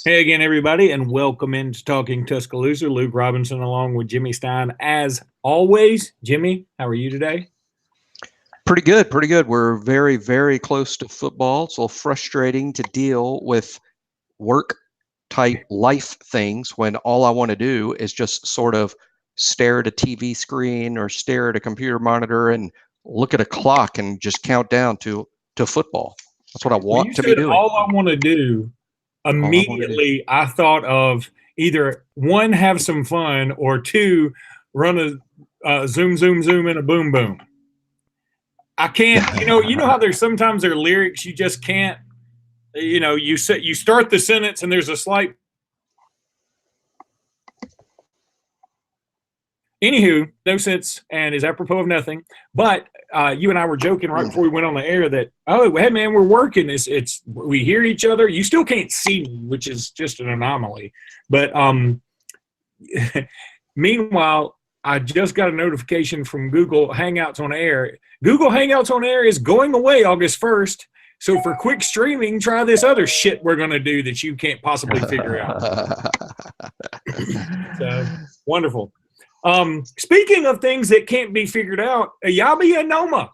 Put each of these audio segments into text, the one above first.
Hey again, everybody, and welcome into Talking Tuscaloosa. Luke Robinson along with Jimmy Stein. As always, Jimmy, how are you today? Pretty good, pretty good. We're very, very close to football. It's a little frustrating to deal with work type life things when all I want to do is just sort of stare at a TV screen or stare at a computer monitor and look at a clock and just count down to football. That's what I When you want to be said doing. all I want to do, All I want to do. immediately I thought of either one, have some fun, or two, run a zoom, zoom, zoom, and a boom, boom. I can't, you know how there's sometimes there are lyrics you just can't, you start the sentence and there's a slight. Anywho, no sense and is apropos of nothing. But you and I were joking right before we went on the air that, oh, hey man, we're working. It's we hear each other. You still can't see me, which is just an anomaly. But meanwhile, I just got a notification from Google Hangouts on Air. Google Hangouts on Air is going away August 1st. So for quick streaming, try this other shit we're going to do that you can't possibly figure out. So wonderful. Speaking of things that can't be figured out, Ayabi Anoma.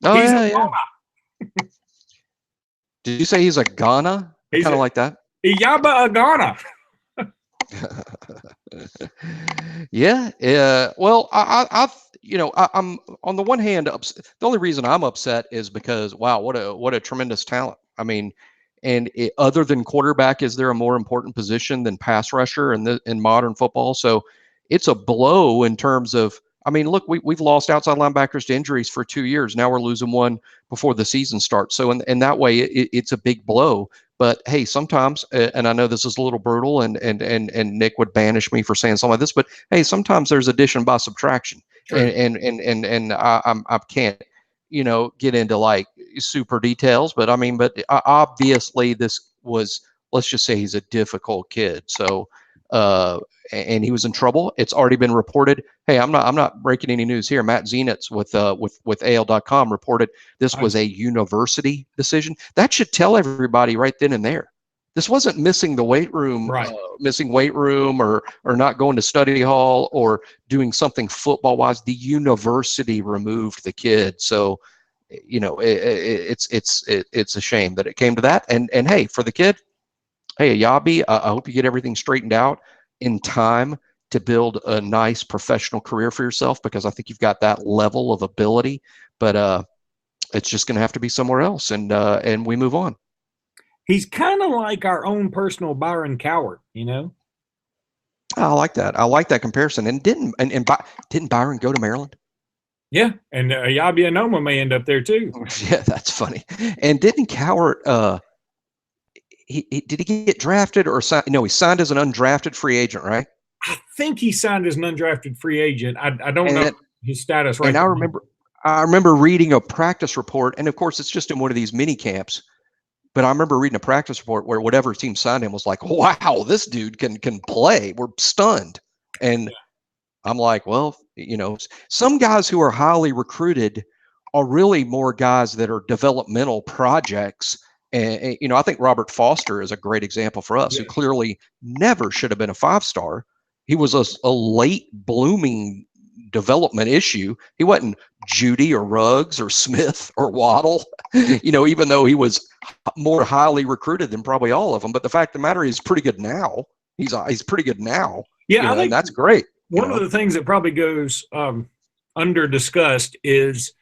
Oh, He's yeah, a yeah. Did you say he's a Ghana? Kind of like that. Iyaba Agana. Yeah. Well, I'm on the one hand, the only reason I'm upset is because, wow, what a tremendous talent. I mean, other than quarterback, is there a more important position than pass rusher in modern football? So it's a blow in terms of, I mean, look, we've lost outside linebackers to injuries for 2 years. Now we're losing one before the season starts. So in that way, it's a big blow. But hey, sometimes, and I know this is a little brutal, and Nick would banish me for saying something like this, but hey, sometimes there's addition by subtraction, True. and I can't, get into like super details, but I mean, but obviously this was, let's just say he's a difficult kid, so and he was in trouble. It's already been reported. Hey, I'm not breaking any news here. Matt Zenitz with AL.com reported this was a university decision. That should tell everybody right then and there. This wasn't missing the weight room, right. Missing weight room, or not going to study hall or doing something football wise. The university removed the kid. So, it's a shame that it came to that. And hey, for the kid, hey, Ayabi, I hope you get everything straightened out in time to build a nice professional career for yourself, because I think you've got that level of ability. But it's just going to have to be somewhere else, and we move on. He's kind of like our own personal Byron Cowart, I like that. I like that comparison. And didn't Byron go to Maryland? Yeah, and Ayabi Anoma may end up there too. Yeah, that's funny. And didn't Cowart? Did he get drafted or sign? No, he signed as an undrafted free agent, right? I think he signed as an undrafted free agent. I don't know his status right now. And I remember reading a practice report, and of course, it's just in one of these mini camps. But I remember reading a practice report where whatever team signed him was like, "Wow, this dude can play." We're stunned, and I'm like, well, some guys who are highly recruited are really more guys that are developmental projects. And I think Robert Foster is a great example for us, who clearly never should have been a 5-star. He was a late blooming development issue. He wasn't Judy or Ruggs or Smith or Waddle, even though he was more highly recruited than probably all of them. But the fact of the matter is, he's pretty good now. He's pretty good now. Yeah, I think and that's great. One of the things that probably goes under discussed is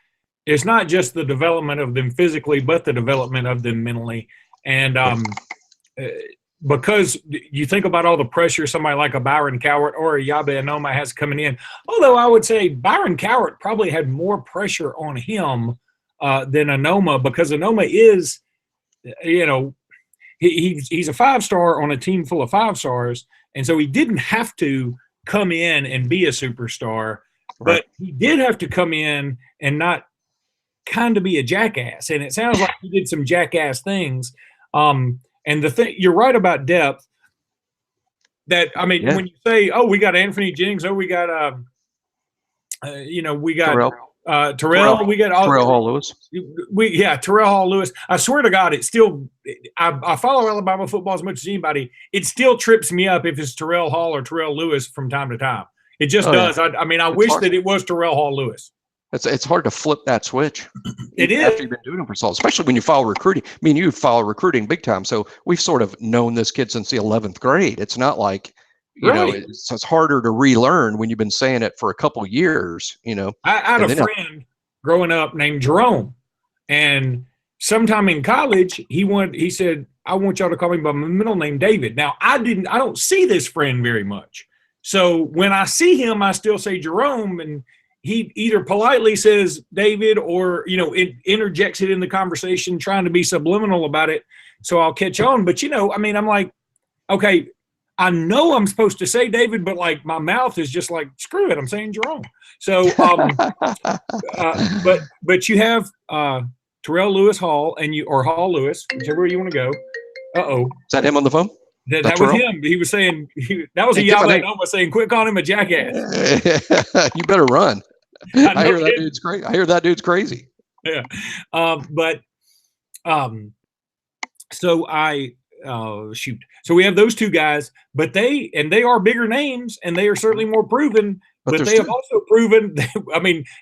it's not just the development of them physically, but the development of them mentally. And because you think about all the pressure somebody like a Byron Cowart or a Ayabi Anoma has coming in, although I would say Byron Cowart probably had more pressure on him than Anoma, because Anoma is, he's a 5-star on a team full of 5-stars, and so he didn't have to come in and be a superstar, but he did have to come in and not kind of be a jackass. And it sounds like he did some jackass things. And the thing, you're right about depth. That, I mean, when you say, "Oh, we got Anthony Jennings," "Oh, we got we got Terrell, we got all Terrell Hall Lewis. Terrell Hall Lewis. I swear to God, it's still. I follow Alabama football as much as anybody. It still trips me up if it's Terrell Hall or Terrell Lewis from time to time. It just does. Yeah. I wish that it was Terrell Hall Lewis. It's hard to flip that switch. It is after you've been doing it for so long, especially when you follow recruiting. I mean, you follow recruiting big time, so we've sort of known this kid since the 11th grade. It's not like you know it's harder to relearn when you've been saying it for a couple years. You know, I had a friend growing up named Jerome, and sometime in college he said, "I want y'all to call me by my middle name, David." Now I don't see this friend very much, so when I see him, I still say Jerome, and he either politely says David or, it interjects it in the conversation, trying to be subliminal about it. So I'll catch on. But, I'm like, okay, I know I'm supposed to say David, but like my mouth is just like, screw it, I'm saying Jerome. So, but you have Terrell Lewis Hall or Hall Lewis, whichever way you want to go. Is that him on the phone? That was him. He was saying, that was a Yahweh saying, quit calling him a jackass. You better run. I hear that dude's great. I hear that dude's crazy. Yeah. So we have those two guys, but they are bigger names and they are certainly more proven, but they have also proven,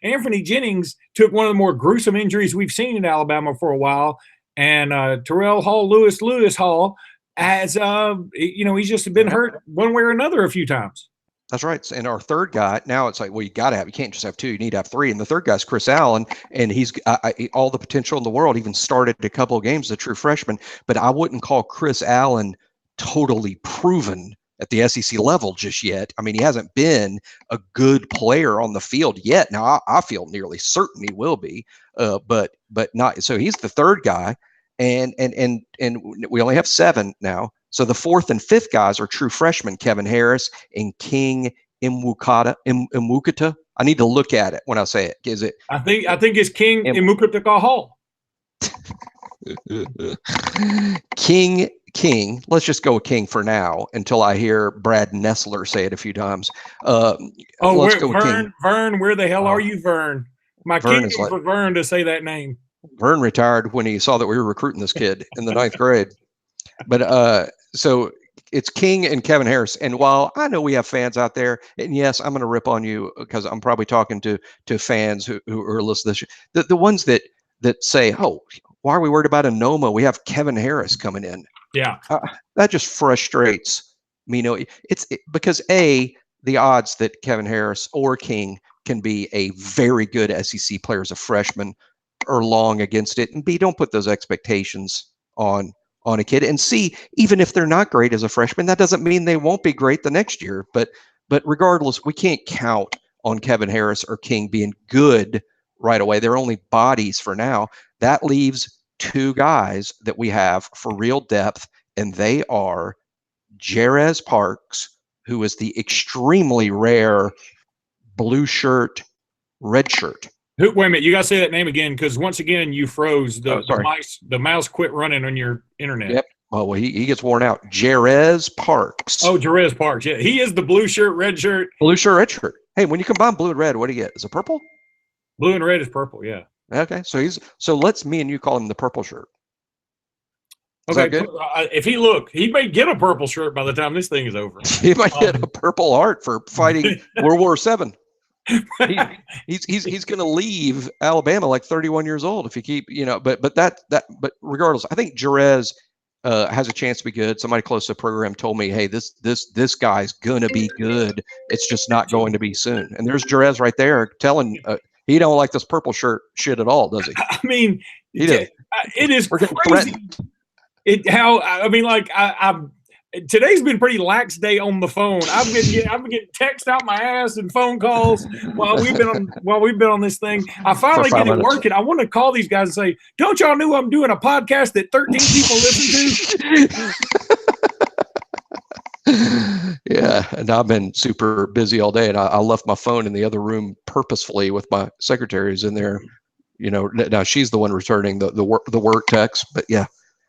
Anthony Jennings took one of the more gruesome injuries we've seen in Alabama for a while. And Terrell Hall Lewis Hall has, he's just been hurt one way or another a few times. That's right. And our third guy, now it's like, well, you can't just have two, you need to have three. And the third guy's Chris Allen, and he's all the potential in the world, even started a couple of games as a true freshman. But I wouldn't call Chris Allen totally proven at the SEC level just yet. I mean, he hasn't been a good player on the field yet. Now, I feel nearly certain he will be, but not. So he's the third guy, and we only have 7 now. So the fourth and fifth guys are true freshmen, Kevin Harris and King Imwukata. I need to look at it when I say it. Is it? I think it's King Imwukata Hall. King. Let's just go with King for now until I hear Brad Nessler say it a few times. Let's go with King. Vern, where the hell are you, Vern? My king is for Vern to say that name. Vern retired when he saw that we were recruiting this kid in the 9th grade. But so it's King and Kevin Harris. And while I know we have fans out there, and yes, I'm going to rip on you because I'm probably talking to fans who are listening to this, the ones that say, oh, why are we worried about a Noma? We have Kevin Harris coming in. Yeah. That just frustrates me. It's because the odds that Kevin Harris or King can be a very good SEC player as a freshman are long against it. And B, don't put those expectations on a kid. And C, even if they're not great as a freshman, that doesn't mean they won't be great the next year. But regardless, we can't count on Kevin Harris or King being good right away. They're only bodies for now. That leaves 2 guys that we have for real depth, and they are Jerez Parks, who is the extremely rare blue shirt, red shirt. Wait a minute, you got to say that name again, because once again you froze. The mouse quit running on your internet. Yep. Oh, well, he gets worn out. Jerez Parks. Oh, Jerez Parks. Yeah, he is the blue shirt, red shirt. Blue shirt, red shirt. Hey, when you combine blue and red, what do you get? Is it purple? Blue and red is purple. Yeah. Okay, so let's me and you call him the purple shirt. Is okay. If he may get a purple shirt by the time this thing is over. He might get a purple heart for fighting World War VII. He's going to leave Alabama like 31 years old if you keep, but regardless, I think Jerez has a chance to be good. Somebody close to the program told me, hey, this guy's going to be good. It's just not going to be soon. And there's Jerez right there telling he don't like this purple shirt shit at all, does he? I mean, he does. It is crazy. Today's been pretty lax day on the phone. I've been getting text out my ass and phone calls while we've been on this thing. I finally get it working. I want to call these guys and say, "Don't y'all know I'm doing a podcast that 13 people listen to?" Yeah, and I've been super busy all day, and I left my phone in the other room purposefully with my secretaries in there. Now she's the one returning the work text, but yeah.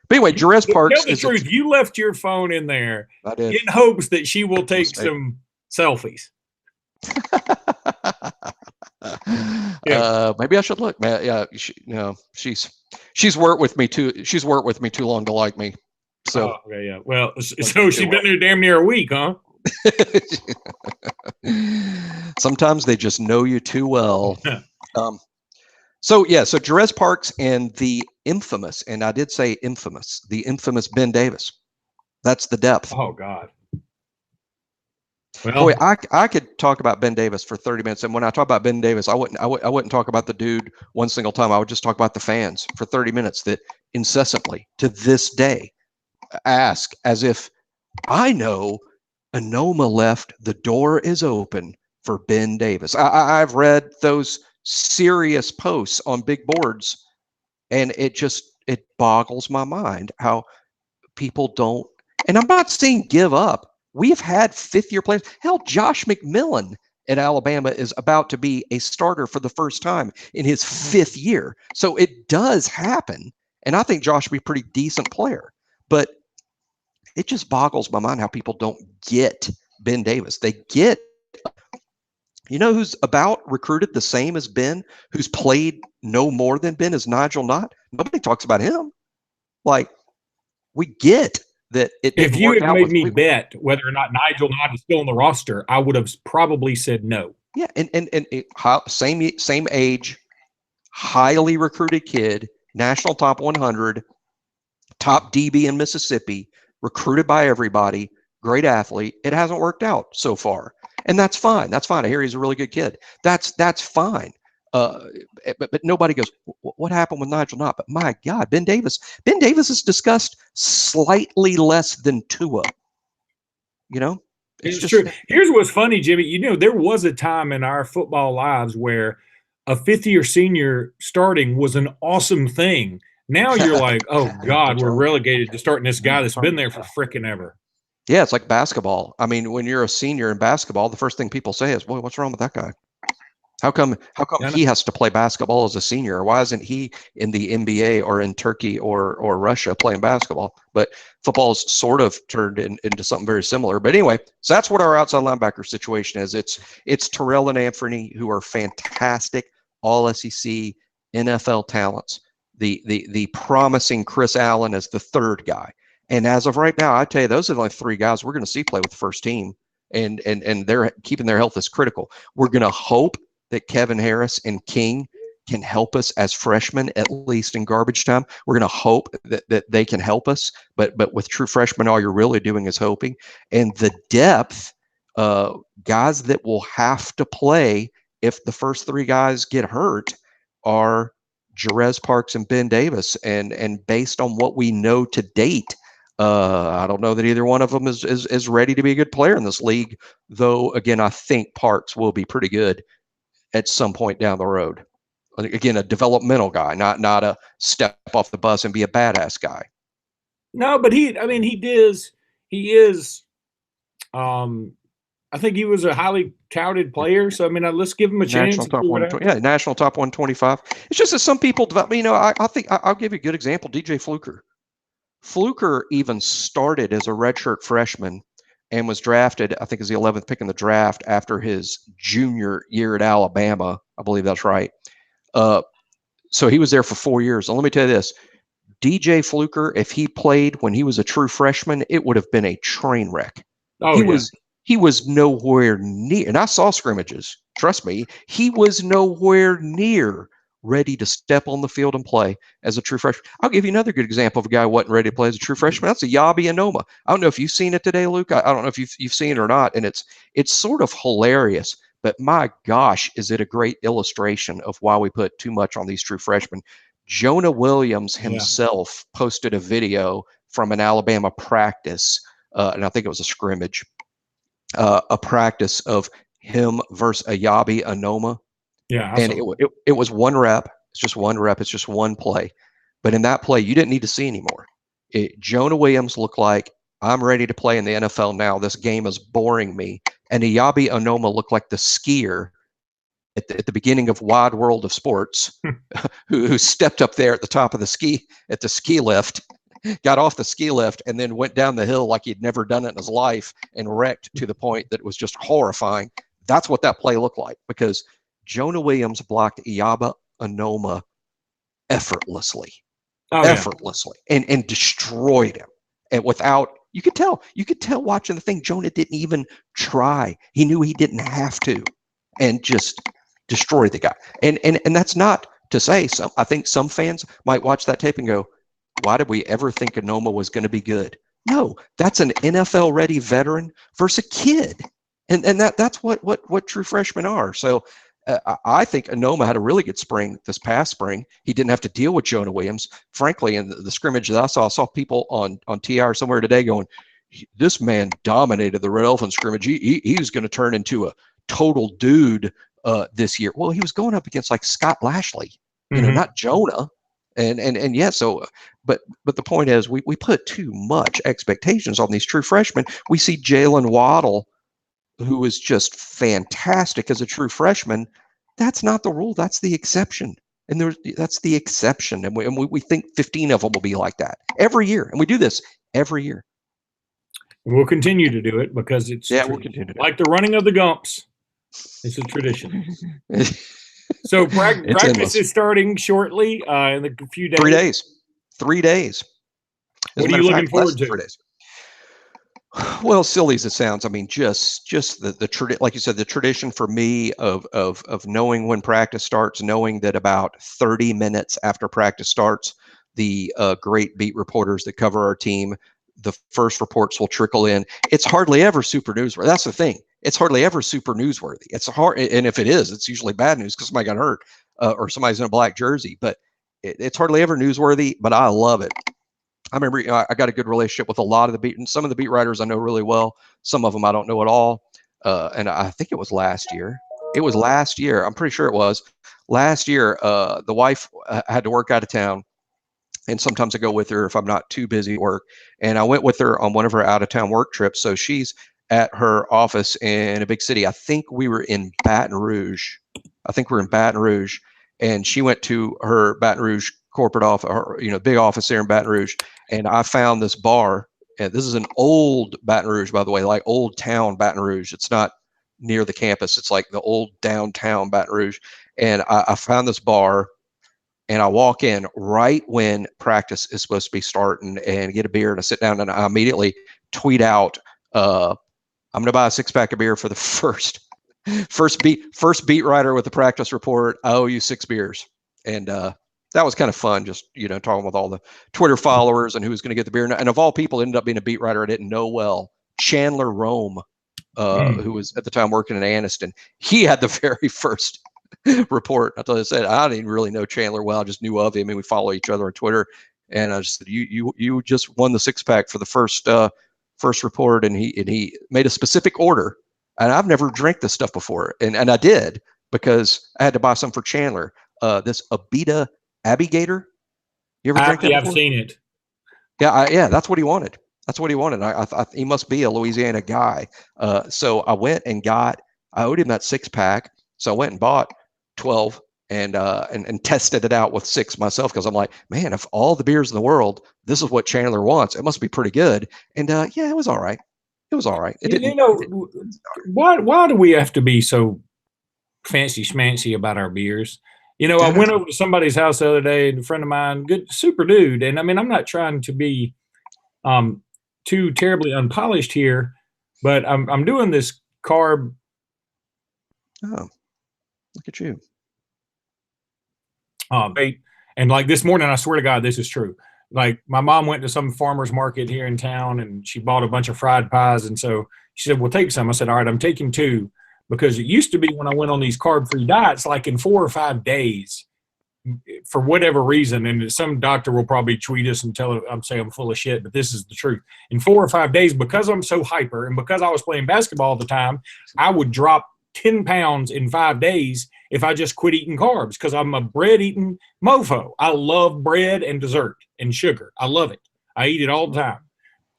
But anyway, Jerez Parks. Tell the truth. You left your phone in there in hopes that she will take some selfies. Maybe I should look, man. Yeah, she's worked with me too. She's worked with me too long to like me. So okay, yeah. Well, so she's been there damn near a week, huh? Sometimes they just know you too well. So Jerez Parks and the infamous, and I did say infamous, the infamous Ben Davis. That's the depth. Oh God. Well, boy, I could talk about Ben Davis for 30 minutes, and when I talk about Ben Davis, I wouldn't talk about the dude one single time. I would just talk about the fans for 30 minutes that incessantly to this day ask as if I know Anoma left, the door is open for Ben Davis. I've read those serious posts on big boards, and it boggles my mind how people don't. And I'm not saying give up. We've had fifth-year players. Hell, Josh McMillan at Alabama is about to be a starter for the first time in his fifth year. So it does happen. And I think Josh will be a pretty decent player. But it just boggles my mind how people don't get Ben Davis. They get, who's about recruited the same as Ben, who's played no more than Ben, is Nigel Knott. Nobody talks about him. Like, we get that it didn't if you work had out made with me bet whether or not Nigel Knott is still on the roster, I would have probably said no. Yeah, and same age, highly recruited kid, national top 100, top DB in Mississippi, recruited by everybody, great athlete. It hasn't worked out so far, and that's fine. That's fine. I hear he's a really good kid. That's fine. But nobody goes, what happened with Nigel Knott? But my God, Ben Davis is discussed slightly less than Tua. It's just true. Here's what's funny, Jimmy. There was a time in our football lives where a fifth-year senior starting was an awesome thing. Now you're like, oh God, we're relegated to starting this guy that's been there for frickin' ever. Yeah, it's like basketball. I mean, when you're a senior in basketball, the first thing people say is, "Boy, what's wrong with that guy? How come he has to play basketball as a senior? Or why isn't he in the NBA or in Turkey or Russia playing basketball?" But football's sort of turned into something very similar. But anyway, so that's what our outside linebacker situation is. It's Terrell and Anthony, who are fantastic all SEC NFL talents. The promising Chris Allen as the third guy. And as of right now, I tell you, those are the only three guys we're going to see play with the first team. And they're keeping their health is critical. We're going to hope that Kevin Harris and King can help us as freshmen, at least in garbage time. We're going to hope that they can help us. But with true freshmen, all you're really doing is hoping. And the depth, guys that will have to play if the first three guys get hurt are Jerez Parks and Ben Davis. And based on what we know to date, I don't know that either one of them is ready to be a good player in this league, though, again, I think Parks will be pretty good at some point down the road. Again, a developmental guy, not a step off the bus and be a badass guy. No, but he is, I think he was a highly touted player. So, I mean, let's give him a chance. National top 120, yeah, national top 125. It's just that some people develop, I think I'll give you a good example. DJ Fluker. Fluker even started as a redshirt freshman and was drafted, I think, as the 11th pick in the draft after his junior year at Alabama. I believe that's right. So he was there for 4 years. And let me tell you this, DJ Fluker, if he played when he was a true freshman, it would have been a train wreck. He was nowhere near, and I saw scrimmages. Trust me, he was nowhere near ready to step on the field and play as a true freshman. I'll give you another good example of a guy who wasn't ready to play as a true freshman. That's a Yabi Anoma. I don't know if you've seen it today, Luke. I don't know if you've seen it or not, and it's sort of hilarious. But my gosh, is it a great illustration of why we put too much on these true freshmen. Jonah Williams himself posted a video from an Alabama practice, and I think it was a scrimmage, a practice of him versus Yabi Anoma. Yeah, and it was one rep. It's just one rep. It's just one play. But in that play, you didn't need to see anymore. Jonah Williams looked like, I'm ready to play in the NFL now. This game is boring me. And Yabi Anoma looked like the skier at the beginning of Wide World of Sports, who stepped up there at the top of the ski lift, got off the ski lift, and then went down the hill like he'd never done it in his life and wrecked to the point that it was just horrifying. That's what that play looked like, because Jonah Williams blocked Iyaba Anoma effortlessly, Oh, yeah. effortlessly, and destroyed him. And without, you could tell watching the thing, Jonah didn't even try. He knew he didn't have to, and just destroyed the guy. And that's not to say, I think some fans might watch that tape and go, why did we ever think Anoma was going to be good? No, that's an NFL ready veteran versus a kid. And that's what true freshmen are. So I think Anoma had a really good spring this past spring. He didn't have to deal with Jonah Williams. Frankly, in the scrimmage that I saw people on TR somewhere today going, this man dominated the Red Elephant scrimmage. He's going to turn into a total dude this year. Well, he was going up against like Scott Lashley, not Jonah. And yeah, so but the point is we put too much expectations on these true freshmen. We see Jalen Waddle, who is just fantastic as a true freshman. That's not the rule. That's the exception. And that's the exception. And we think 15 of them will be like that every year. And we do this every year. We'll continue to do it because it's we'll continue to like the running of the Gumps. It's a tradition. So practice is starting shortly in a few days. 3 days. 3 days. What are you looking forward to? 3 days. Well, silly as it sounds, I mean, just the like you said, the tradition for me of knowing when practice starts, knowing that about 30 minutes after practice starts, the great beat reporters that cover our team, the first reports will trickle in. It's hardly ever super newsworthy. That's the thing. It's hardly ever super newsworthy. It's hard, and if it is, it's usually bad news because somebody got hurt or somebody's in a black jersey. But it's hardly ever newsworthy. But I love it. I remember I got a good relationship with a lot of the beat, and some of the beat writers I know really well. Some of them I don't know at all. And I think it was last year. It was last year. I'm pretty sure it was last year. The wife had to work out of town, and sometimes I go with her if I'm not too busy at work. And I went with her on one of her out of town work trips. So she's at her office in a big city. I think we were in Baton Rouge. And she went to her Baton Rouge corporate office, or, big office there in Baton Rouge. And I found this bar, and this is an old Baton Rouge, by the way, like old town Baton Rouge. It's not near the campus. It's like the old downtown Baton Rouge. And I found this bar, and I walk in right when practice is supposed to be starting and get a beer, and I sit down and I immediately tweet out, I'm going to buy a 6-pack of beer for the first beat writer with the practice report. I owe you 6 beers. And that was kind of fun, just, talking with all the Twitter followers and who was going to get the beer. And of all people, it ended up being a beat writer I didn't know well, Chandler Rome, who was at the time working in Anniston. He had the very first report. I said, I didn't really know Chandler well. I just knew of him, and we follow each other on Twitter. And I just said, you just won the 6-pack for the first report. And he made a specific order. And I've never drank this stuff before. And I did, because I had to buy some for Chandler. This Abita Abigator. You ever drink that before? I've seen it. Yeah, that's what he wanted. He must be a Louisiana guy. So I went and I owed him that 6-pack. So I went and bought 12 and tested it out with 6 myself, because I'm like, man, if all the beers in the world, this is what Chandler wants, it must be pretty good. And yeah, it was all right. It was all right. Why do we have to be so fancy schmancy about our beers? I went over to somebody's house the other day, and a friend of mine, good, super dude. And I mean, I'm not trying to be too terribly unpolished here, but I'm doing this carb. Oh, look at you. And like this morning, I swear to God, this is true. Like, my mom went to some farmer's market here in town, and she bought a bunch of fried pies. And so she said, well, take some. I said, all right, I'm taking 2. Because it used to be, when I went on these carb-free diets, like in 4 or 5 days, for whatever reason, and some doctor will probably tweet us and say I'm full of shit, but this is the truth. In 4 or 5 days, because I'm so hyper and because I was playing basketball all the time, I would drop 10 pounds in 5 days if I just quit eating carbs, because I'm a bread-eating mofo. I love bread and dessert and sugar. I love it. I eat it all the time.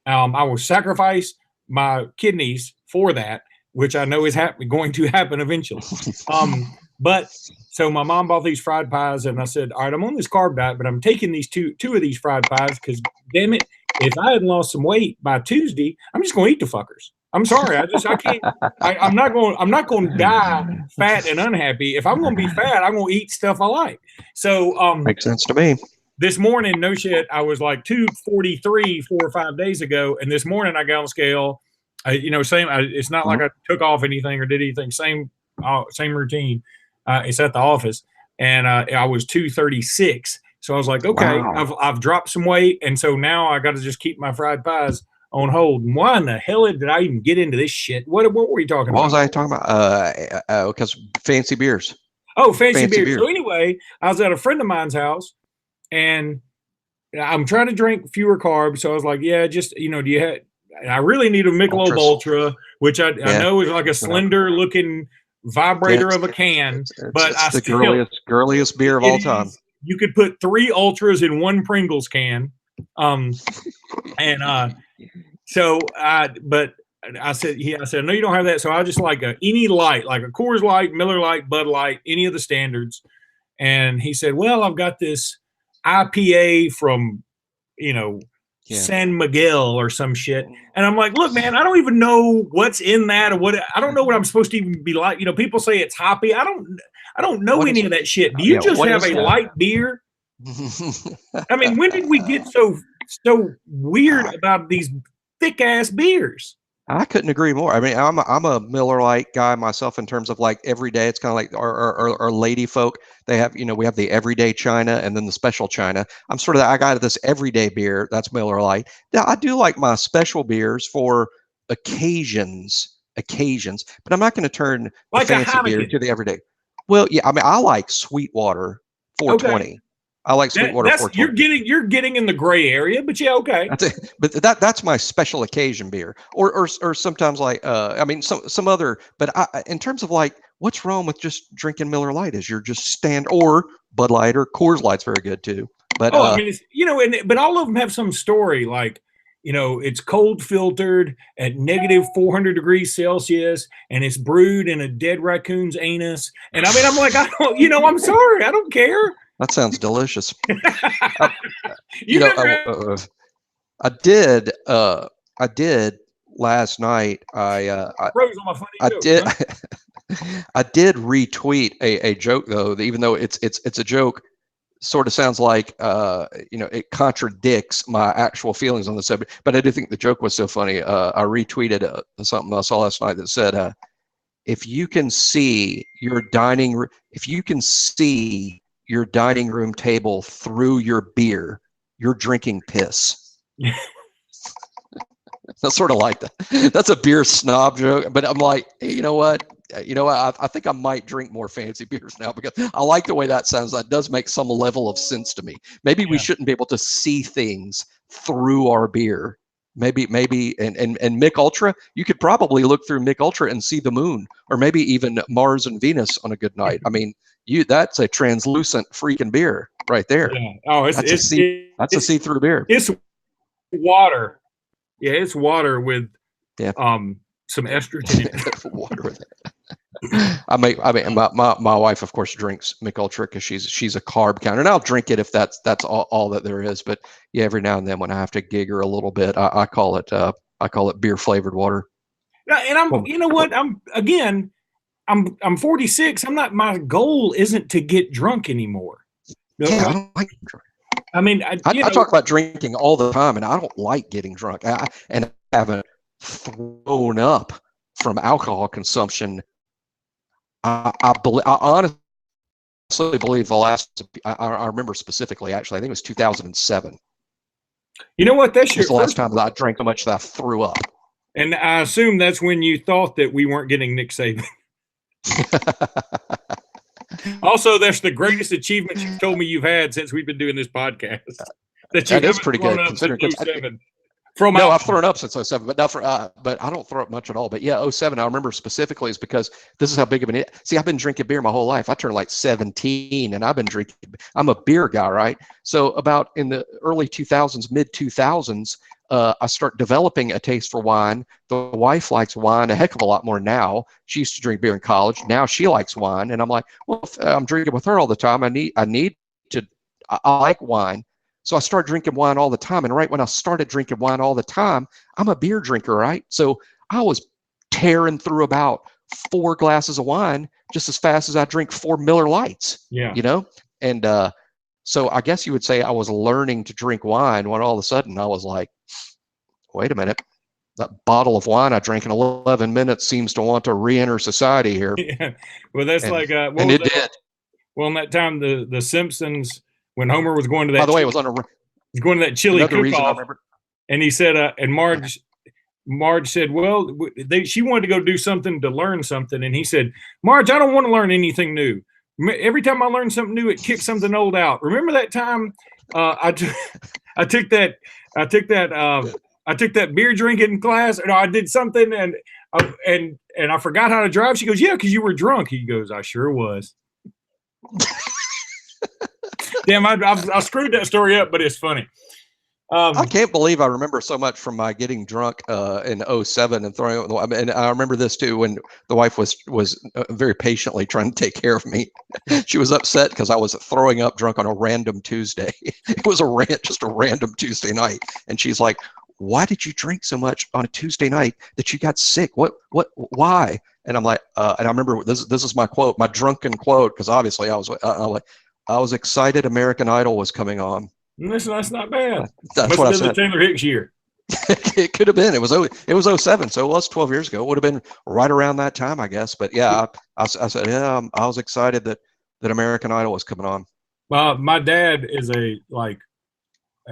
I will sacrifice my kidneys for that, which I know is going to happen eventually. But so my mom bought these fried pies, and I said, all right, I'm on this carb diet, but I'm taking these two of these fried pies because, damn it, if I hadn't lost some weight by Tuesday, I'm just going to eat the fuckers. I'm sorry. I can't. I'm not going to die fat and unhappy. If I'm going to be fat, I'm going to eat stuff I like. So, Makes sense to me. this morning, no shit, I was like 243 4 or 5 days ago, and this morning I got on the scale. Same. It's not like I took off anything or did anything. Same routine. It's at the office, and I was 236. So I was like, okay, Wow. I've dropped some weight, and so now I got to just keep my fried pies on hold. And why in the hell did I even get into this shit? What were we talking What about? was I talking about? Because fancy beers. Oh, fancy beer. So anyway, I was at a friend of mine's house, and I'm trying to drink fewer carbs. So I was like, yeah, just, do you have, I really need a Michelob Ultra, which I know is like a slender looking vibrator of a can, but it's the girliest beer of all time. You could put 3 Ultras in one Pringles can. But I said, no, you don't have that. So I just like any light, like a Coors Light, Miller Lite, Bud Light, any of the standards. And he said, well, I've got this IPA from, San Miguel or some shit. And I'm like, look, man, I don't even know what's in that or I don't know what I'm supposed to even be like. People say it's hoppy. I don't know any of that shit. Do you just have a light beer? I mean, when did we get so weird about these thick ass beers? I couldn't agree more. I mean, I'm a Miller Lite guy myself in terms of like every day. It's kind of like our lady folk. They have, we have the everyday China and then the special China. I'm sort of I got this everyday beer. That's Miller Lite. Now I do like my special beers for occasions, but I'm not going to turn like the fancy beer to the everyday. Well, yeah, I mean, I like Sweetwater 420. Okay. I like Sweetwater 420. You're getting in the gray area, but yeah, okay. But that's my special occasion beer, or sometimes like some other. But in terms of like, what's wrong with just drinking Miller Lite? Is you're just or Bud Light or Coors Light's very good too. But but all of them have some story like. It's cold filtered at negative 400 degrees Celsius, and it's brewed in a dead raccoon's anus. And I mean, I'm like, I'm sorry, I don't care. That sounds delicious. I did last night. I did retweet a joke though, even though it's a joke. Sort of sounds like it contradicts my actual feelings on the subject, but I do think the joke was so funny. I retweeted something I saw last night that said, if you can see your dining room table through your beer, you're drinking piss. That's sort of like that. That's a beer snob joke, but I'm like, hey, you know what? I think I might drink more fancy beers now because I like the way that sounds. That does make some level of sense to me. Maybe we shouldn't be able to see things through our beer. Maybe, and Mich Ultra, you could probably look through Mich Ultra and see the moon, or maybe even Mars and Venus on a good night. I mean, that's a translucent freaking beer right there. Yeah. Oh, that's a see-through beer. It's water. Yeah, it's water with some estrogen in it. Water with it. My wife, of course, drinks Mich Ultra because she's a carb counter, and I'll drink it if that's all that there is. But yeah, every now and then when I have to gig her a little bit, I call it beer flavored water. And I'm 46. My goal isn't to get drunk anymore. Yeah, I don't like drunk. I mean, I talk about drinking all the time, and I don't like getting drunk. And I haven't thrown up from alcohol consumption. I honestly believe the last. I remember specifically. Actually, I think it was 2007. You know what? That's the last time that I drank so much that I threw up. And I assume that's when you thought that we weren't getting Nick Saban. Also, that's the greatest achievement you've told me you've had since we've been doing this podcast. That is pretty good. I've thrown up since 07, but but I don't throw up much at all. But yeah, 07, I remember specifically is because this is how big of an see. I've been drinking beer my whole life. I turned like 17, and I've been drinking. I'm a beer guy, right? So about in the early 2000s, mid 2000s, I start developing a taste for wine. The wife likes wine a heck of a lot more now. She used to drink beer in college. Now she likes wine, and I'm like, well, if I'm drinking with her all the time, I like wine. So I started drinking wine all the time. And right when I started drinking wine all the time, I'm a beer drinker, right? So I was tearing through about 4 glasses of wine just as fast as I drink 4 Miller Lights. Yeah. You know, and so I guess you would say I was learning to drink wine when all of a sudden I was like, wait a minute, that bottle of wine I drank in 11 minutes seems to want to re-enter society here. Yeah. Well, that's And, like and it did. Well, in that time, the Simpsons, when Homer was going to that, By the way, it was on going to that chili another reason I cook-off, remember. and he said, and Marge said, well, she wanted to go do something to learn something, and he said, Marge, I don't want to learn anything new. Every time I learn something new, it kicks something old out. Remember that time I took that beer drinking class, and I did something, and I forgot how to drive. She goes, yeah, because you were drunk. He goes, I sure was. Damn, I screwed that story up, but it's funny. I can't believe I remember so much from my getting drunk in 07 and throwing. And I remember this too when the wife was very patiently trying to take care of me. She was upset because I was throwing up drunk on a random Tuesday. It was just a random Tuesday night, and she's like, "Why did you drink so much on a Tuesday night that you got sick? Why?" And I'm like, and I remember this is my quote, my drunken quote, because obviously I was excited American Idol was coming on. Listen, that's not bad. That's Must what I have been said. the Taylor Hicks year. It could have been. It was 07, so it was 12 years ago. It would have been right around that time, I guess. But yeah, I said, yeah, I was excited that American Idol was coming on. My dad is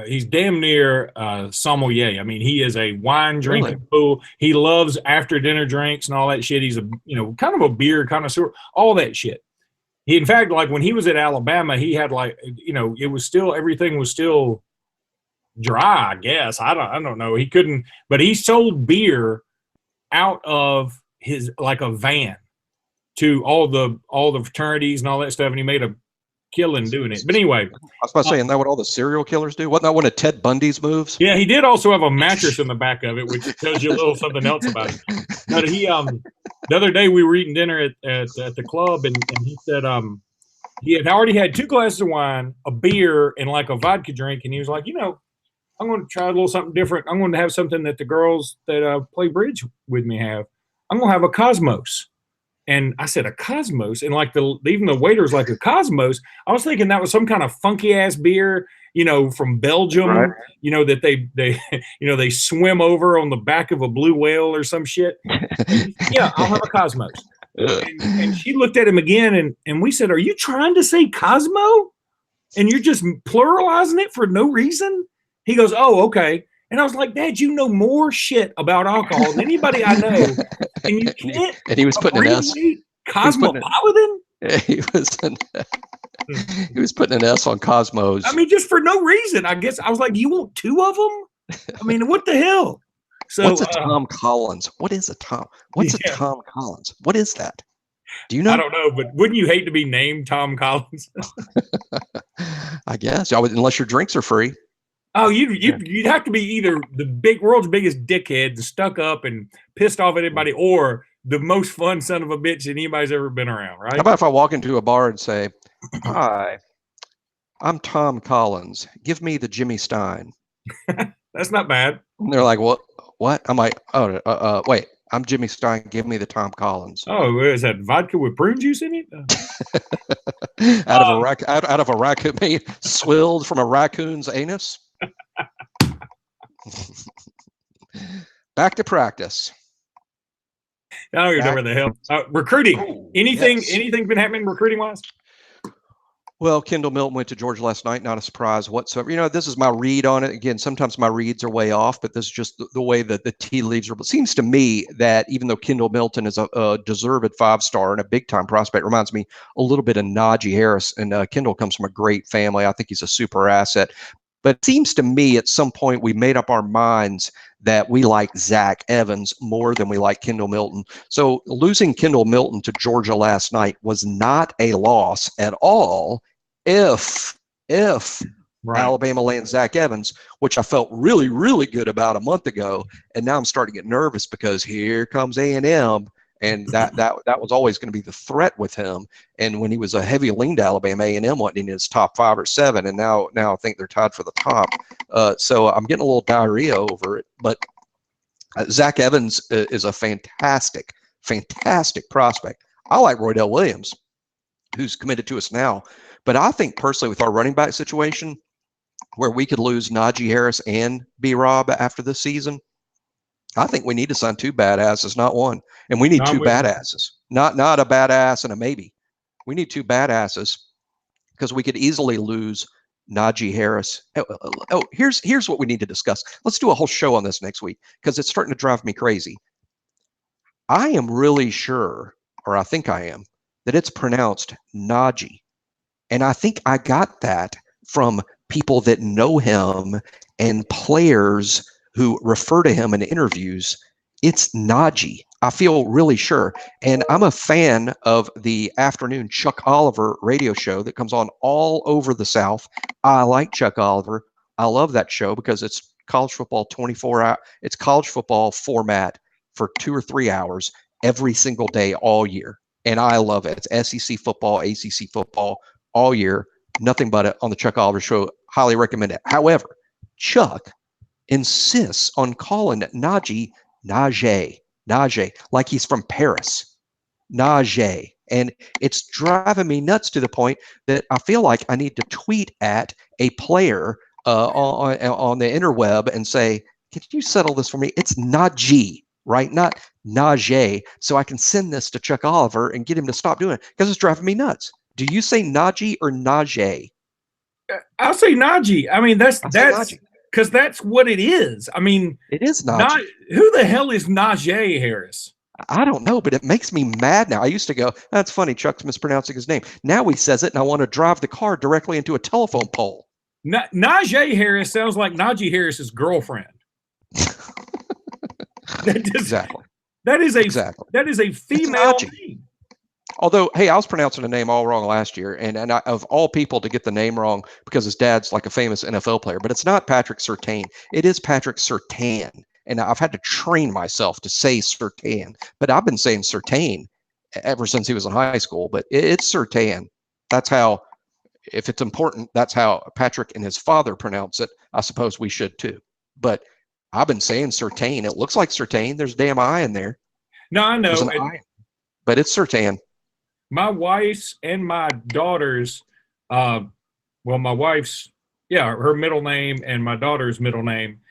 he's damn near sommelier. I mean, he is a wine drinking fool. He loves after dinner drinks and all that shit. He's a kind of a beer connoisseur, all that shit. He, in fact, like when he was at Alabama, he had it was still, everything was still dry, I guess. I don't know. He couldn't, but he sold beer out of his, like a van to all the fraternities and all that stuff. And he made a killing doing it. But anyway. I was about to say, isn't that what all the serial killers do? Wasn't that one of Ted Bundy's moves? Yeah, he did also have a mattress in the back of it, which tells you a little something else about it. But he, the other day we were eating dinner at the club, and he said he had already had 2 glasses of wine, a beer, and like a vodka drink, and he was like, I'm going to try a little something different. I'm going to have something that the girls that play bridge with me have. I'm going to have a Cosmos. And I said, a Cosmos? And like even the waiter's like, a Cosmos? I was thinking that was some kind of funky ass beer, from Belgium, right. That they they swim over on the back of a blue whale or some shit. Yeah, I'll have a Cosmos. And she looked at him again, and we said, are you trying to say Cosmo? And you're just pluralizing it for no reason? He goes, oh, okay. And I was like, Dad, you know more shit about alcohol than anybody I know. And you can't. And he was putting an S. Cosmopolitan? He was putting an S on Cosmos. I mean, just for no reason. I guess I was like, you want 2 of them? I mean, what the hell? So what's a Tom Collins? What is a Tom? What's a Tom Collins? What is that? Do you know? I don't know, but wouldn't you hate to be named Tom Collins? I guess. Unless your drinks are free. Oh, you'd have to be either the world's biggest dickhead, stuck up and pissed off at everybody, or the most fun son of a bitch that anybody's ever been around, right? How about if I walk into a bar and say, hi, I'm Tom Collins. Give me the Jimmy Stein. That's not bad. And they're like, what? I'm like, oh, wait, I'm Jimmy Stein. Give me the Tom Collins. Oh, is that vodka with prune juice in it? Out of a raccoon, swilled from a raccoon's anus. Back to practice. I don't even know where the hell. Recruiting. Anything been happening recruiting wise? Well, Kendall Milton went to Georgia last night. Not a surprise whatsoever. This is my read on it. Again, sometimes my reads are way off, but this is just the way that the tea leaves are. But it seems to me that even though Kendall Milton is a deserved 5-star and a big-time prospect, reminds me a little bit of Najee Harris. And Kendall comes from a great family. I think he's a super asset. But it seems to me at some point we made up our minds that we like Zach Evans more than we like Kendall Milton. So losing Kendall Milton to Georgia last night was not a loss at all if Alabama lands Zach Evans, which I felt really, really good about a month ago. And now I'm starting to get nervous because here comes A&M. And that was always going to be the threat with him. And when he was a heavy lean to Alabama, A&M wasn't in his top 5 or 7, and now I think they're tied for the top. So I'm getting a little diarrhea over it. But Zach Evans is a fantastic prospect. I like Roydell Williams, who's committed to us now. But I think personally with our running back situation, where we could lose Najee Harris and B-Rob after this season, I think we need to sign 2 badasses, not 1. And we need 2 badasses, not a badass and a maybe. We need 2 badasses because we could easily lose Najee Harris. Here's what we need to discuss. Let's do a whole show on this next week because it's starting to drive me crazy. I am really sure, or I think I am, that it's pronounced Najee. And I think I got that from people that know him and players who refer to him in interviews. It's Najee. I feel really sure. And I'm a fan of the afternoon Chuck Oliver radio show that comes on all over the South. I like Chuck Oliver. I love that show because it's college football 24 hours. It's college football format for 2 or 3 hours every single day all year. And I love it. It's SEC football, ACC football all year. Nothing but it on the Chuck Oliver show. Highly recommend it. However, Chuck insists on calling Najee like he's from Paris. Najee. And it's driving me nuts to the point that I feel like I need to tweet at a player on the interweb and say, can you settle this for me? It's Najee, right? Not Najee. So I can send this to Chuck Oliver and get him to stop doing it because it's driving me nuts. Do you say Najee or Najee? I'll say Najee. I mean, that's because that's what it is. I mean, it is Najee. Who the hell is Najee Harris? I don't know, but it makes me mad now. I used to go, that's funny, Chuck's mispronouncing his name. Now he says it, and I want to drive the car directly into a telephone pole. Najee Harris sounds like Najee Harris's girlfriend. Exactly. That is a female name. Although, hey, I was pronouncing the name all wrong last year, and of all people to get the name wrong because his dad's like a famous NFL player, but it's not Patrick Surtain. It is Patrick Surtain, and I've had to train myself to say Surtain, but I've been saying Surtain ever since he was in high school, but it's Surtain. That's how, if it's important, that's how Patrick and his father pronounce it. I suppose we should too. But I've been saying Surtain. It looks like Surtain. There's a damn I in there. No, I know. But it's Surtain. My wife's and my daughter's, my wife's, her middle name and my daughter's middle name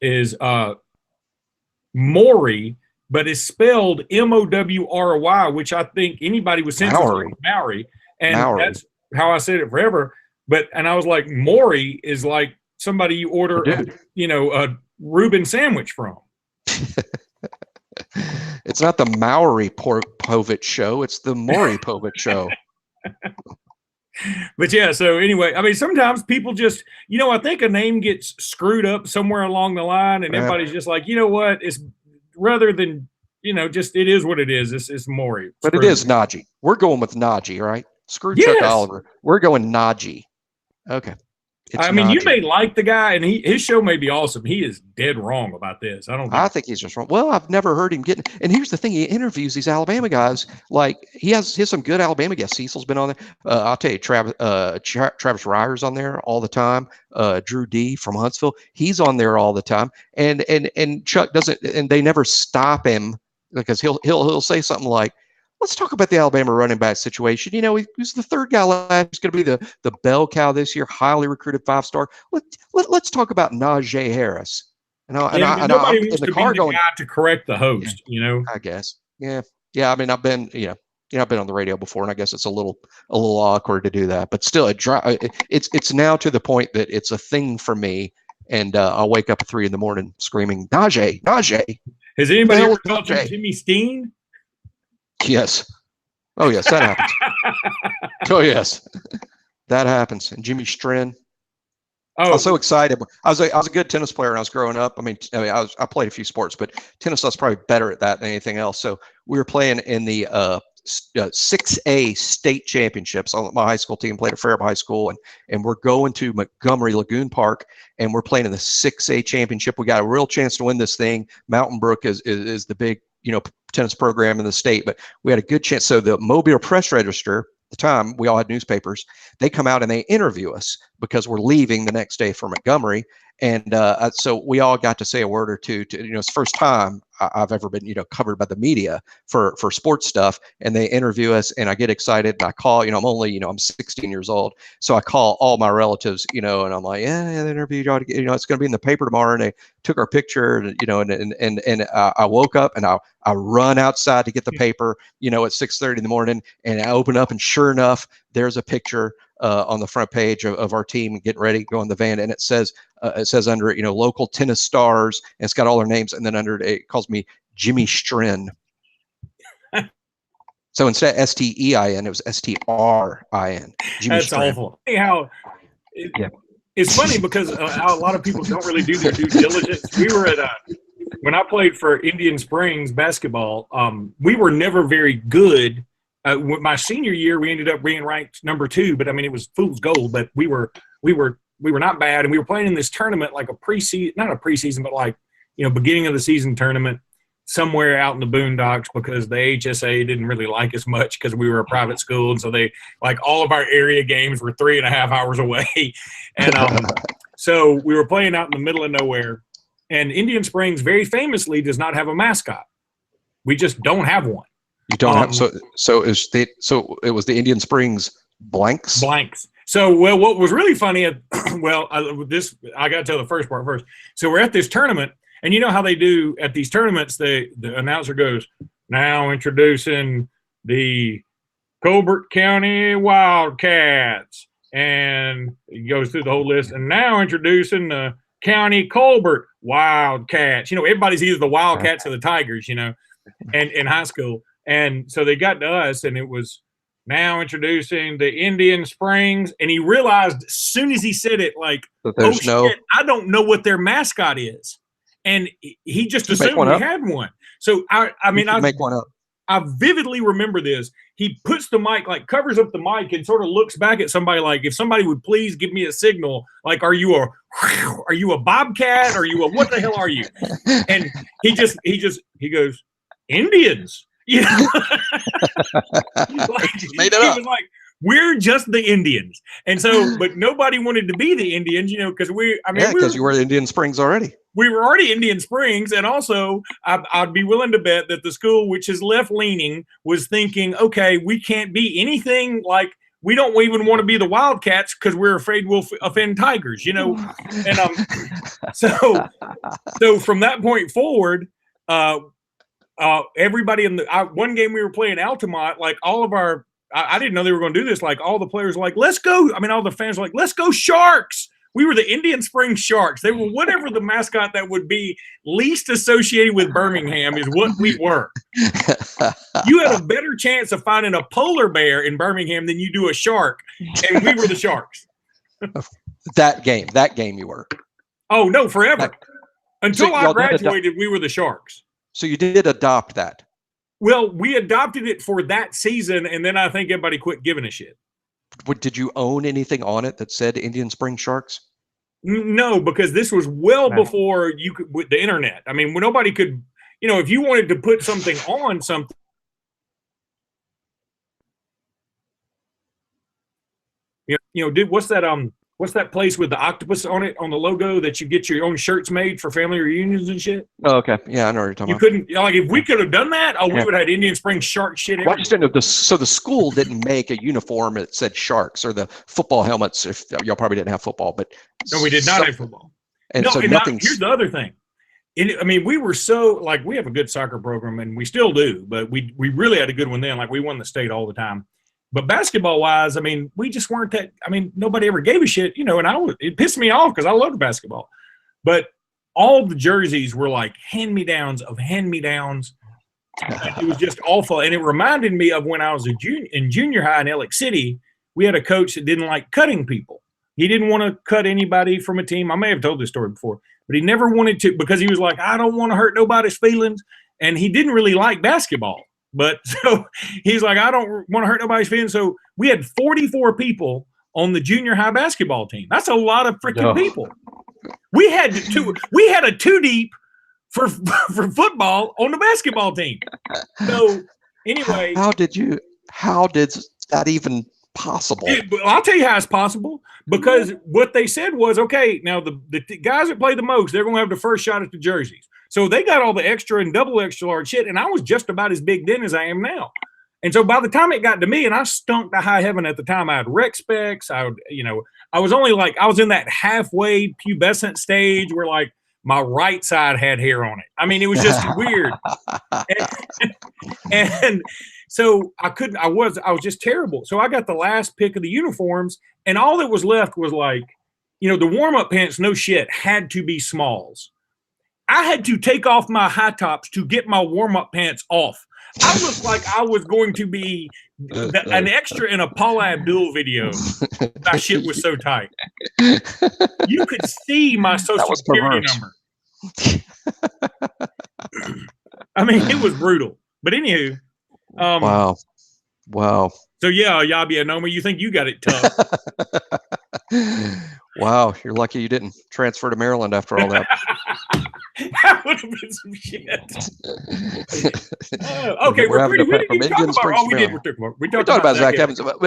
is Maury, but it's spelled Mowry, which I think anybody was saying Maori. And Maori. That's how I said it forever. And I was like, Maury is like somebody you order, a Reuben sandwich from. It's not the Maury Povich show. It's the Maury Povich show. But yeah, so anyway, I mean, sometimes people just, I think a name gets screwed up somewhere along the line and everybody's just like, you know what? It's rather than, just it is what it is. It's Maury. But it is Najee. We're going with Najee, right? Screw Chuck Oliver. We're going Najee. Okay. I mean, you may like the guy, and his show may be awesome. He is dead wrong about this. I think he's just wrong. Well, I've never heard him getting. And here's the thing: he interviews these Alabama guys. Like he has some good Alabama guests. Cecil's been on there. I'll tell you, Travis Ryer's on there all the time. Drew D from Huntsville, he's on there all the time. And Chuck doesn't, and they never stop him because he'll say something like, let's talk about the Alabama running back situation. He's the third guy last. He's going to be the bell cow this year, highly recruited 5-star. Let's talk about Najee Harris. Nobody wants to be the guy to correct the host. I guess. Yeah. I mean, I've been on the radio before, and I guess it's a little awkward to do that. But still, it's now to the point that it's a thing for me, and I'll wake up at 3 a.m. screaming Najee. Has anybody ever called you Jimmy Steen? Yes. Oh, yes, that happens. Oh, yes, that happens. And Jimmy Strin. I was so excited. I was a good tennis player when I was growing up. I played a few sports, but tennis I was probably better at that than anything else. So we were playing in the 6A state championships. My high school team played at Faribault High School, and we're going to Montgomery Lagoon Park, and we're playing in the 6A championship. We got a real chance to win this thing. Mountain Brook is the big tennis program in the state, but we had a good chance. So the Mobile Press Register, at the time we all had newspapers, they come out and they interview us because we're leaving the next day for Montgomery, And so we all got to say a word or two. It's the first time I've ever been, covered by the media for sports stuff. And they interview us, and I get excited, and I call. I'm only, I'm 16 years old, so I call all my relatives, and I'm like, yeah, the interview, it's going to be in the paper tomorrow. And they took our picture, and I woke up, and I run outside to get the paper, at 6:30 in the morning, and I open up, and sure enough, there's a picture on the front page of our team getting ready to go in the van, and it says under it, local tennis stars, and it's got all their names, and then under it calls me Jimmy Strin. So instead of Stein, it was Strin. Jimmy That's Strin. awful. Anyhow, it's funny because a lot of people don't really do their due diligence. We were at when I played for Indian Springs basketball, we were never very good. My senior year, we ended up being ranked number 2, but I mean, it was fool's gold. But we were not bad, and we were playing in this tournament, like not a preseason, but like beginning of the season tournament somewhere out in the boondocks, because the HSA didn't really like us much because we were a private school, and so they all of our area games were 3.5 hours away, and so we were playing out in the middle of nowhere, and Indian Springs very famously does not have a mascot. We just don't have one. You don't have so it was the Indian Springs Blanks. So what was really funny I got to tell the first part first. So we're at this tournament, and you know how they do at these tournaments, the announcer goes, now introducing the Colbert County Wildcats, and he goes through the whole list, and now introducing the County Colbert Wildcats. Everybody's either the Wildcats or the Tigers, and in high school. And so they got to us, and it was now introducing the Indian Springs. And he realized as soon as he said it, shit, I don't know what their mascot is. And he just assumed we had one. So I make one up. I vividly remember this. He puts the mic, covers up the mic, and sort of looks back at somebody if somebody would please give me a signal, are you a bobcat? Are you a, what the hell are you? And he goes, Indians. Made it up. He was like, we're just the Indians. And so, but nobody wanted to be the Indians, because because you were Indian Springs already. We were already Indian Springs. And also I'd be willing to bet that the school, which is left leaning, was thinking, okay, we can't be anything we don't even want to be the Wildcats because we're afraid we'll offend Tigers, And so from that point forward, everybody in the one game we were playing Altamont, all of our, I didn't know they were going to do this. All the players were let's go. All the fans were let's go Sharks. We were the Indian Springs Sharks. They were whatever the mascot that would be least associated with Birmingham is what we were. You had a better chance of finding a polar bear in Birmingham than you do a shark, and we were the Sharks. That game you were. Oh no, forever. Until I graduated, we were the Sharks. So you did adopt that? Well, we adopted it for that season, and then I think everybody quit giving a shit. Did you own anything on it that said Indian Springs Sharks? No, because this was before you could with the internet. When nobody could, if you wanted to put something on something. What's that place with the octopus on it, on the logo, that you get your own shirts made for family reunions and shit? Oh, okay. Yeah, I know what you're talking about. You couldn't, if we could have done that, we would have had Indian Springs Shark shit. Well, I just didn't know so the school didn't make a uniform that said Sharks, or the football helmets. If y'all probably didn't have football, but no, we did not have football. And so nothing. Here's the other thing. We were so we have a good soccer program, and we still do, but we really had a good one then. We won the state all the time. But basketball-wise, we just weren't that. Nobody ever gave a shit, and it pissed me off because I loved basketball. But all the jerseys were hand-me-downs of hand-me-downs. It was just awful, and it reminded me of when I was in junior high in Ellick City. We had a coach that didn't like cutting people. He didn't want to cut anybody from a team. I may have told this story before, but he never wanted to, because he was I don't want to hurt nobody's feelings, and he didn't really like basketball. But so he's I don't want to hurt nobody's feelings. So we had 44 people on the junior high basketball team. That's a lot of freaking people. We had a 2 deep for football on the basketball team. So anyway, how did that even possible? Well, I'll tell you how it's possible, because what they said was, okay, now the guys that play the most, they're going to have the first shot at the jerseys. So they got all the extra and double extra large shit, and I was just about as big then as I am now. And so by the time it got to me, and I stunk to high heaven at the time, I had rec specs. I was only like, I was in that halfway pubescent stage where like my right side had hair on it. I mean, it was just weird. And so I was just terrible. So I got the last pick of the uniforms, and all that was left was like, the warm-up pants, no shit, had to be smalls. I had to take off my high tops to get my warm-up pants off. I looked like I was going to be an extra in a Paula Abdul video. My shit was so tight. You could see my social security number. I mean, it was brutal. But anywho. Wow. So yeah, Yabi Anoma, you think you got it tough. Wow, you're lucky you didn't transfer to Maryland after all that. That would have been some shit. Okay, we didn't even talk about. Oh, we did. We talked about Zach Evans. But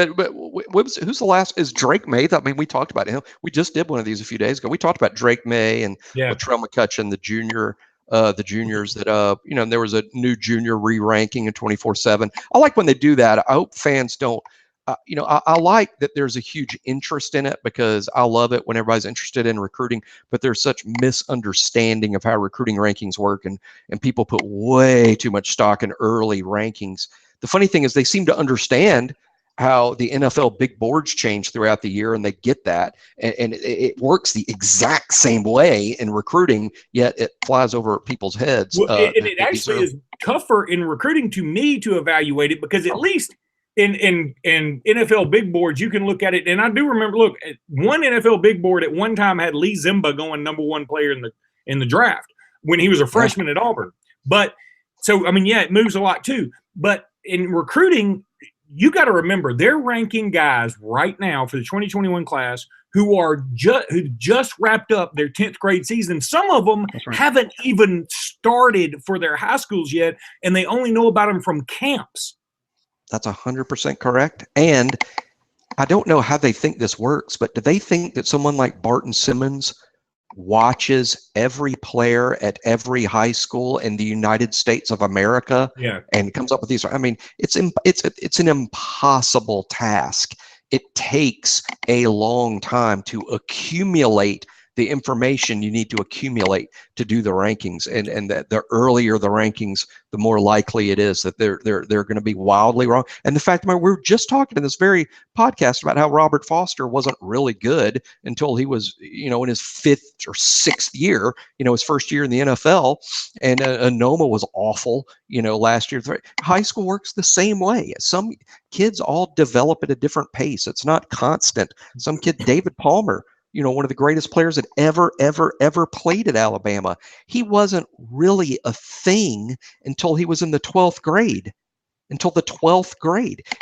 who's the last? Is Drake May? I mean, we talked about him. We just did one of these a few days ago. We talked about Drake May and Latrell McCutcheon, the juniors that and there was a new junior re-ranking in 24/7. I like when they do that. I hope fans don't. I like that there's a huge interest in it, because I love it when everybody's interested in recruiting, but there's such misunderstanding of how recruiting rankings work, and people put way too much stock in early rankings. The funny thing is they seem to understand how the NFL big boards change throughout the year, and they get that, and it works the exact same way in recruiting, yet it flies over people's heads. Well, and it actually is tougher in recruiting to me to evaluate it, because at least in NFL big boards, you can look at it. And I do remember, look, one NFL big board at one time had Lee Zimba going #1 player in the draft when he was a freshman at Auburn. But so, I mean, yeah, it moves a lot too. But in recruiting, you got to remember, they're ranking guys right now for the 2021 class who just wrapped up their 10th grade season. Some of them haven't even started for their high schools yet, and they only know about them from camps. That's 100% correct. And I don't know how they think this works, but do they think that someone like Barton Simmons watches every player at every high school in the United States of America and comes up with these? I mean, it's an impossible task. It takes a long time to accumulate the information you need to accumulate to do the rankings, and that the earlier the rankings, the more likely it is that they're going to be wildly wrong. And the fact that we were just talking in this very podcast about how Robert Foster wasn't really good until he was, in his 5th or 6th year, his first year in the NFL, and Anoma was awful, last year. High school works the same way. Some kids all develop at a different pace. It's not constant. Some kid, David Palmer, one of the greatest players that ever played at Alabama, he wasn't really a thing until he was in the 12th grade.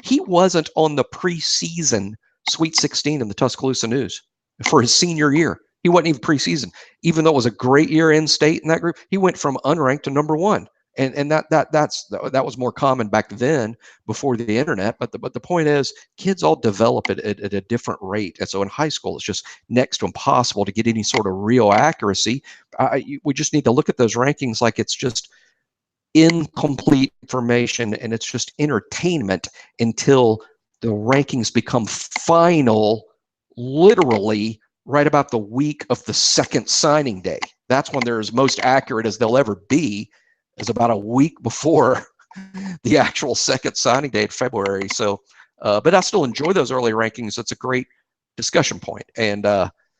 He wasn't on the preseason Sweet 16 in the Tuscaloosa News for his senior year. He wasn't even preseason. Even though it was a great year in state in that group, he went from unranked to #1. And that was more common back then, before the internet. But the point is, kids all develop at a different rate, and so in high school it's just next to impossible to get any sort of real accuracy. We just need to look at those rankings like it's just incomplete information, and it's just entertainment until the rankings become final, literally right about the week of the second signing day. That's when they're as most accurate as they'll ever be, is about a week before the actual second signing day in February. So, but I still enjoy those early rankings. It's a great discussion point. And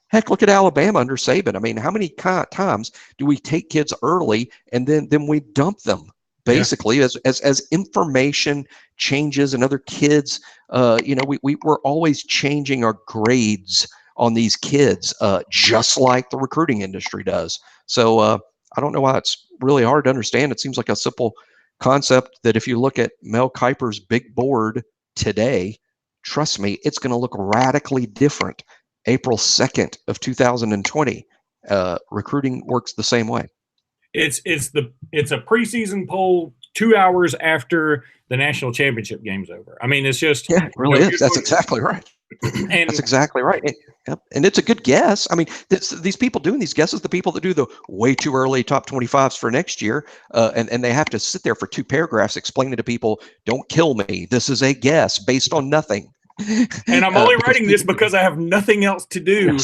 heck, look at Alabama under Saban. I mean, how many times do we take kids early and then we dump them? Basically, as information changes and other kids, we're always changing our grades on these kids, just like the recruiting industry does. So I don't know why it's really hard to understand. It seems like a simple concept that if you look at Mel Kiper's big board today, trust me, it's going to look radically different April 2nd of 2020. Recruiting works the same way. It's a preseason poll 2 hours after the national championship game's over. I mean, it's just Yeah, it really is. That's exactly right. and That's exactly right. Yep. And it's a good guess. I mean, these people doing these guesses, the people that do the way too early top 25s for next year, and they have to sit there for 2 paragraphs explaining to people, don't kill me. This is a guess based on nothing. And I'm only writing this because I have nothing else to do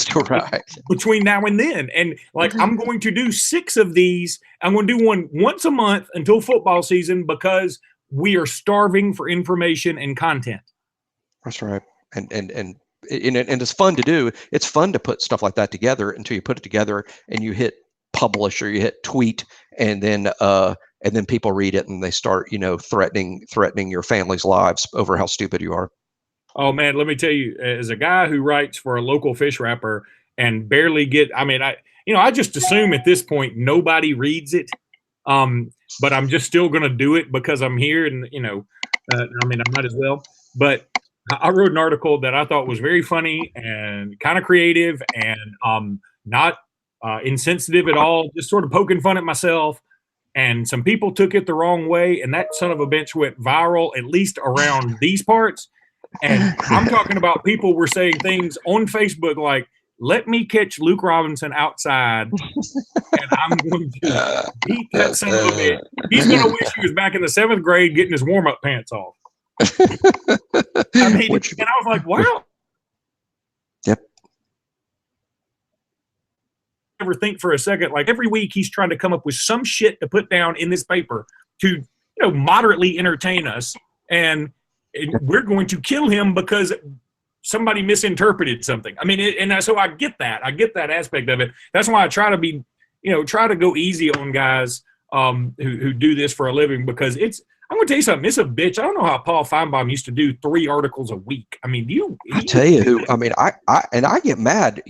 between now and then. And like, I'm going to do 6 of these. I'm going to do one once a month until football season because we are starving for information and content. That's right. And it's fun to do. It's fun to put stuff like that together until you put it together and you hit publish or you hit tweet, and then people read it and they start, threatening your family's lives over how stupid you are. Oh man, let me tell you, as a guy who writes for a local fish wrapper and barely I just assume at this point nobody reads it. But I'm just still going to do it because I'm here and, I might as well. But I wrote an article that I thought was very funny and kind of creative and not insensitive at all, just sort of poking fun at myself. And some people took it the wrong way, and that son of a bitch went viral, at least around these parts. And I'm talking about people were saying things on Facebook like, let me catch Luke Robinson outside, and I'm going to beat that son of a bitch. He's going to wish he was back in the 7th grade getting his warm-up pants off. And I was like, wow. Yep. Never think for a second, like every week he's trying to come up with some shit to put down in this paper to, moderately entertain us. And we're going to kill him because somebody misinterpreted something. I mean, so I get that. I get that aspect of it. That's why I try to be, try to go easy on guys who do this for a living, because I'm going to tell you something. It's a bitch. I don't know how Paul Feinbaum used to do 3 articles a week. I mean, I tell you who, I get mad.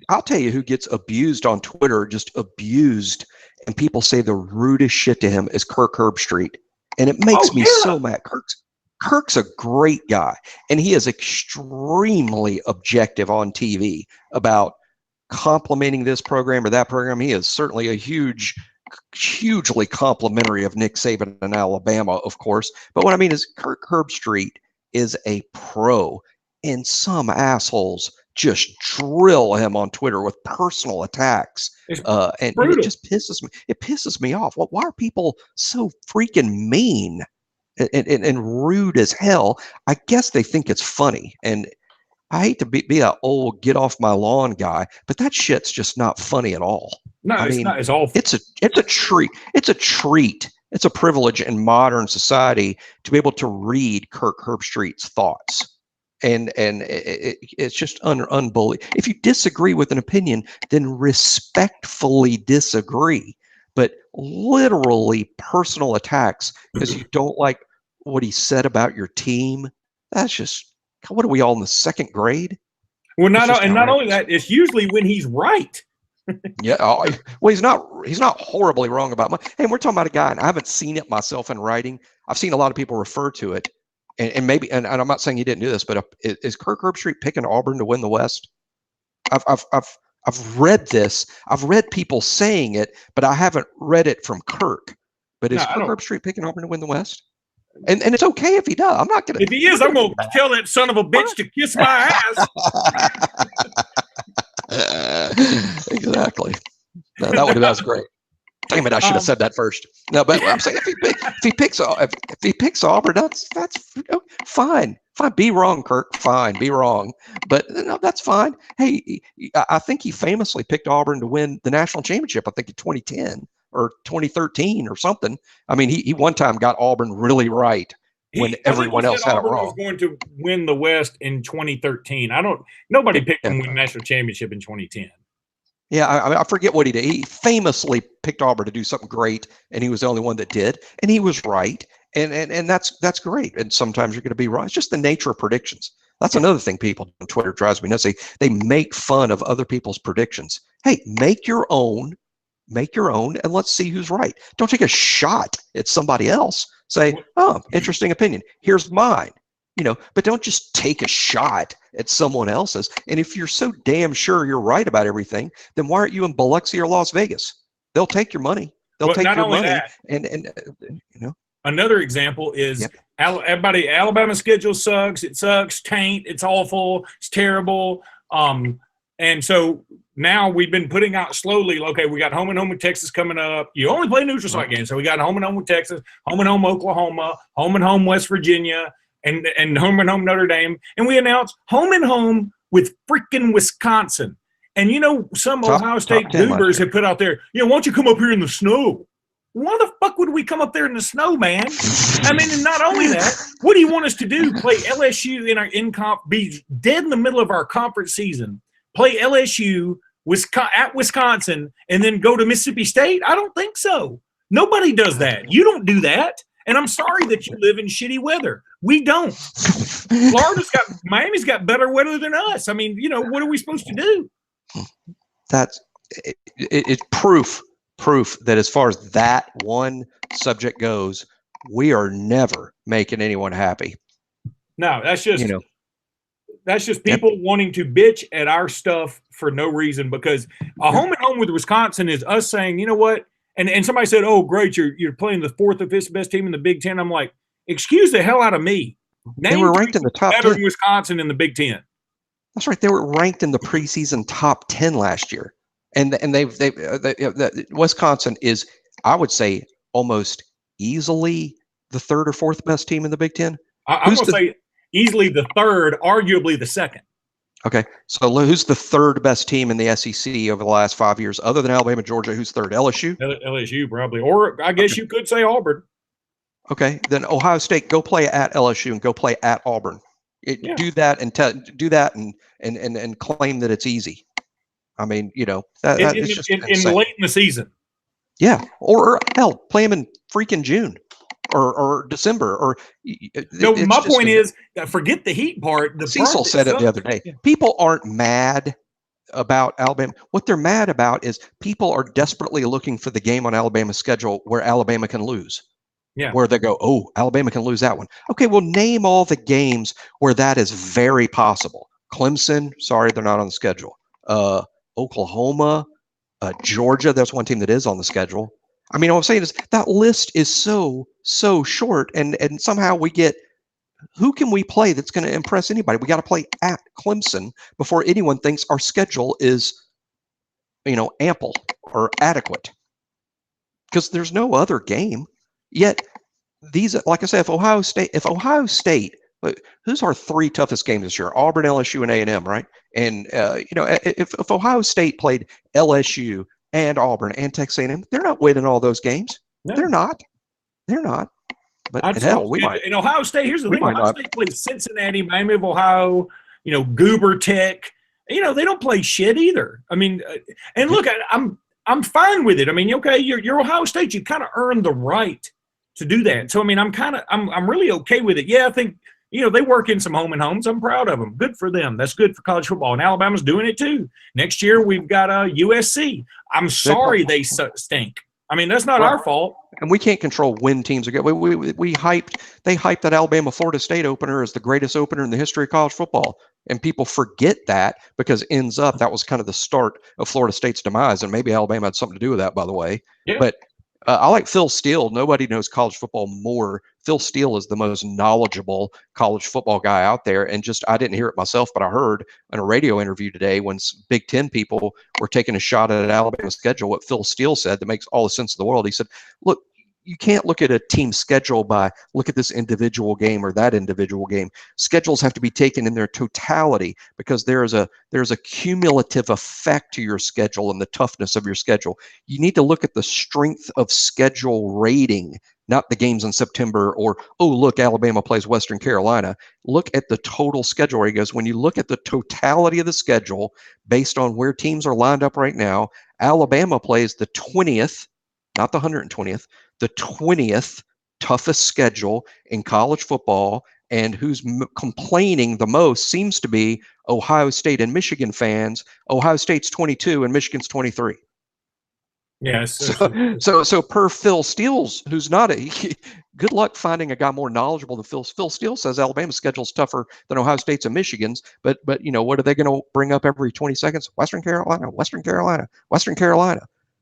I'll tell you who gets abused on Twitter, just abused, and people say the rudest shit to him is Kirk Herbstreit. And it makes me so mad. Kirk's a great guy, and he is extremely objective on TV about complimenting this program or that program. He is certainly a hugely complimentary of Nick Saban in Alabama, of course. But what I mean is Kirk Herbstreit is a pro, and some assholes just drill him on Twitter with personal attacks. And it just pisses me off. Why are people so freaking mean and rude as hell? I guess they think it's funny. And I hate to be a old get off my lawn guy, but that shit's just not funny at all. No, it's not. It's all. It's a treat. It's a treat. It's a privilege in modern society to be able to read Kirk Herbstreit's thoughts. And it's just unbelievable. If you disagree with an opinion, then respectfully disagree. But literally personal attacks because you don't like what he said about your team, that's just, what are we all in the 2nd grade? Well, not only that, it's usually when he's right. Yeah. Well, he's not horribly wrong about money. Hey, we're talking about a guy, and I haven't seen it myself in writing. I've seen a lot of people refer to it, and maybe, and I'm not saying he didn't do this, but is Kirk Herbstreit picking Auburn to win the West? I've read this. I've read people saying it, but I haven't read it from Kirk. But is Kirk Herbstreit picking Auburn to win the West? And it's okay if he does. I'm not gonna. If he is, I'm gonna tell that son of a bitch to kiss my ass. Exactly. No, that was great. Damn it! I should have said that first. No, but I'm saying if he picks Auburn, that's fine. Fine, be wrong, Kirk. Fine, be wrong. But no, that's fine. Hey, I think he famously picked Auburn to win the national championship. I think in 2010 or 2013 or something. I mean, he one time got Auburn really right when everyone else had it wrong. Was going to win the West in 2013. Nobody picked him to win the national championship in 2010. Yeah, I forget what he did. He famously picked Auburn to do something great, and he was the only one that did, and he was right. And that's great. And sometimes you're going to be wrong. It's just the nature of predictions. That's another thing people on Twitter drives me nuts. They make fun of other people's predictions. Hey, make your own, and let's see who's right. Don't take a shot at somebody else. Say, oh, interesting opinion. Here's mine. But don't just take a shot at someone else's. And if you're so damn sure you're right about everything, then why aren't you in Biloxi or Las Vegas? They'll take your money. They'll take your money. And Another example is Yep. everybody. Alabama's schedule sucks. It sucks. Taint. It's awful. It's terrible. And so now we've been putting out slowly. Okay, we got home and home with Texas coming up. You only play neutral site games, so we got home and home with Texas, home and home Oklahoma, home and home West Virginia, and home and home Notre Dame. And we announced home and home with freaking Wisconsin. And some Ohio State goobers have put out there, why don't you come up here in the snow? Why the fuck would we come up there in the snow, man? I mean, and not only that, what do you want us to do? Play LSU in our be dead in the middle of our conference season, play LSU at Wisconsin, and then go to Mississippi State? I don't think so. Nobody does that. You don't do that. And I'm sorry that you live in shitty weather. We don't. Miami's got better weather than us. I mean, what are we supposed to do? That's it's proof that as far as that one subject goes, we are never making anyone happy. No, that's just people wanting to bitch at our stuff for no reason, because a home and home with Wisconsin is us saying, you know what? And somebody said, oh, great, you're playing the fourth or fifth best team in the Big Ten. I'm like, excuse the hell out of me. They were ranked in the top 10. Better than Wisconsin in the Big Ten. That's right. They were ranked in the preseason top 10 last year. And Wisconsin is, I would say, almost easily the third or fourth best team in the Big Ten. I'm going to say easily the third, arguably the second. Okay. So who's the third best team in the SEC over the last 5 years, other than Alabama, Georgia? Who's third? LSU? LSU probably. Or I guess you could say Auburn. Okay. Then Ohio State, go play at LSU and go play at Auburn. Do that and claim that it's easy. I mean, it's just in late in the season. Yeah, or hell, play them in freaking June or December. Or no, my point is, forget the heat part. Cecil said it the other day. Yeah. People aren't mad about Alabama. What they're mad about is people are desperately looking for the game on Alabama's schedule where Alabama can lose. Yeah. Where they go, oh, Alabama can lose that one. Okay, well, name all the games where that is very possible. Clemson, sorry, they're not on the schedule. Oklahoma, Georgia, that's one team that is on the schedule. I mean, what I'm saying is that list is so short, and somehow we get, who can we play that's going to impress anybody? We got to play at Clemson before anyone thinks our schedule is, ample or adequate, because there's no other game. Yet these, like I said, if Ohio State, who's our three toughest games this year? Auburn, LSU, and A&M, right? And if Ohio State played LSU and Auburn and Texas A&M, they're not winning all those games. No. They're not. But hell, we might. In Ohio State, here's the thing: Ohio State plays Cincinnati, Miami of Ohio, Goober Tech. They don't play shit either. I mean, and look, I'm fine with it. I mean, okay, you're Ohio State. You kind of earned the right to do that. So I mean, I'm really okay with it. Yeah, I think. They work in some home and homes. I'm proud of them. Good for them. That's good for college football. And Alabama's doing it too. Next year, we've got USC. I'm sorry they stink. I mean, that's not our fault. And we can't control when teams are good. They hyped that Alabama-Florida State opener as the greatest opener in the history of college football. And people forget that because ends up that was kind of the start of Florida State's demise. And maybe Alabama had something to do with that, by the way. Yeah. But I like Phil Steele. Nobody knows college football more. Phil Steele is the most knowledgeable college football guy out there. And I didn't hear it myself, but I heard in a radio interview today when Big Ten people were taking a shot at Alabama's schedule, what Phil Steele said that makes all the sense in the world. He said, look, you can't look at a team schedule by look at this individual game or that individual game. Schedules have to be taken in their totality because there's a cumulative effect to your schedule and the toughness of your schedule. You need to look at the strength of schedule rating, not the games in September or, oh, look, Alabama plays Western Carolina. Look at the total schedule. He goes, when you look at the totality of the schedule based on where teams are lined up right now, Alabama plays the 20th, not the 120th, the 20th toughest schedule in college football, and who's complaining the most seems to be Ohio State and Michigan fans. Ohio State's 22 and Michigan's 23. Yes. So per Phil Steele's, who's not good luck finding a guy more knowledgeable than Phil. Phil Steele says Alabama's schedule's tougher than Ohio State's and Michigan's, but what are they going to bring up every 20 seconds? Western Carolina.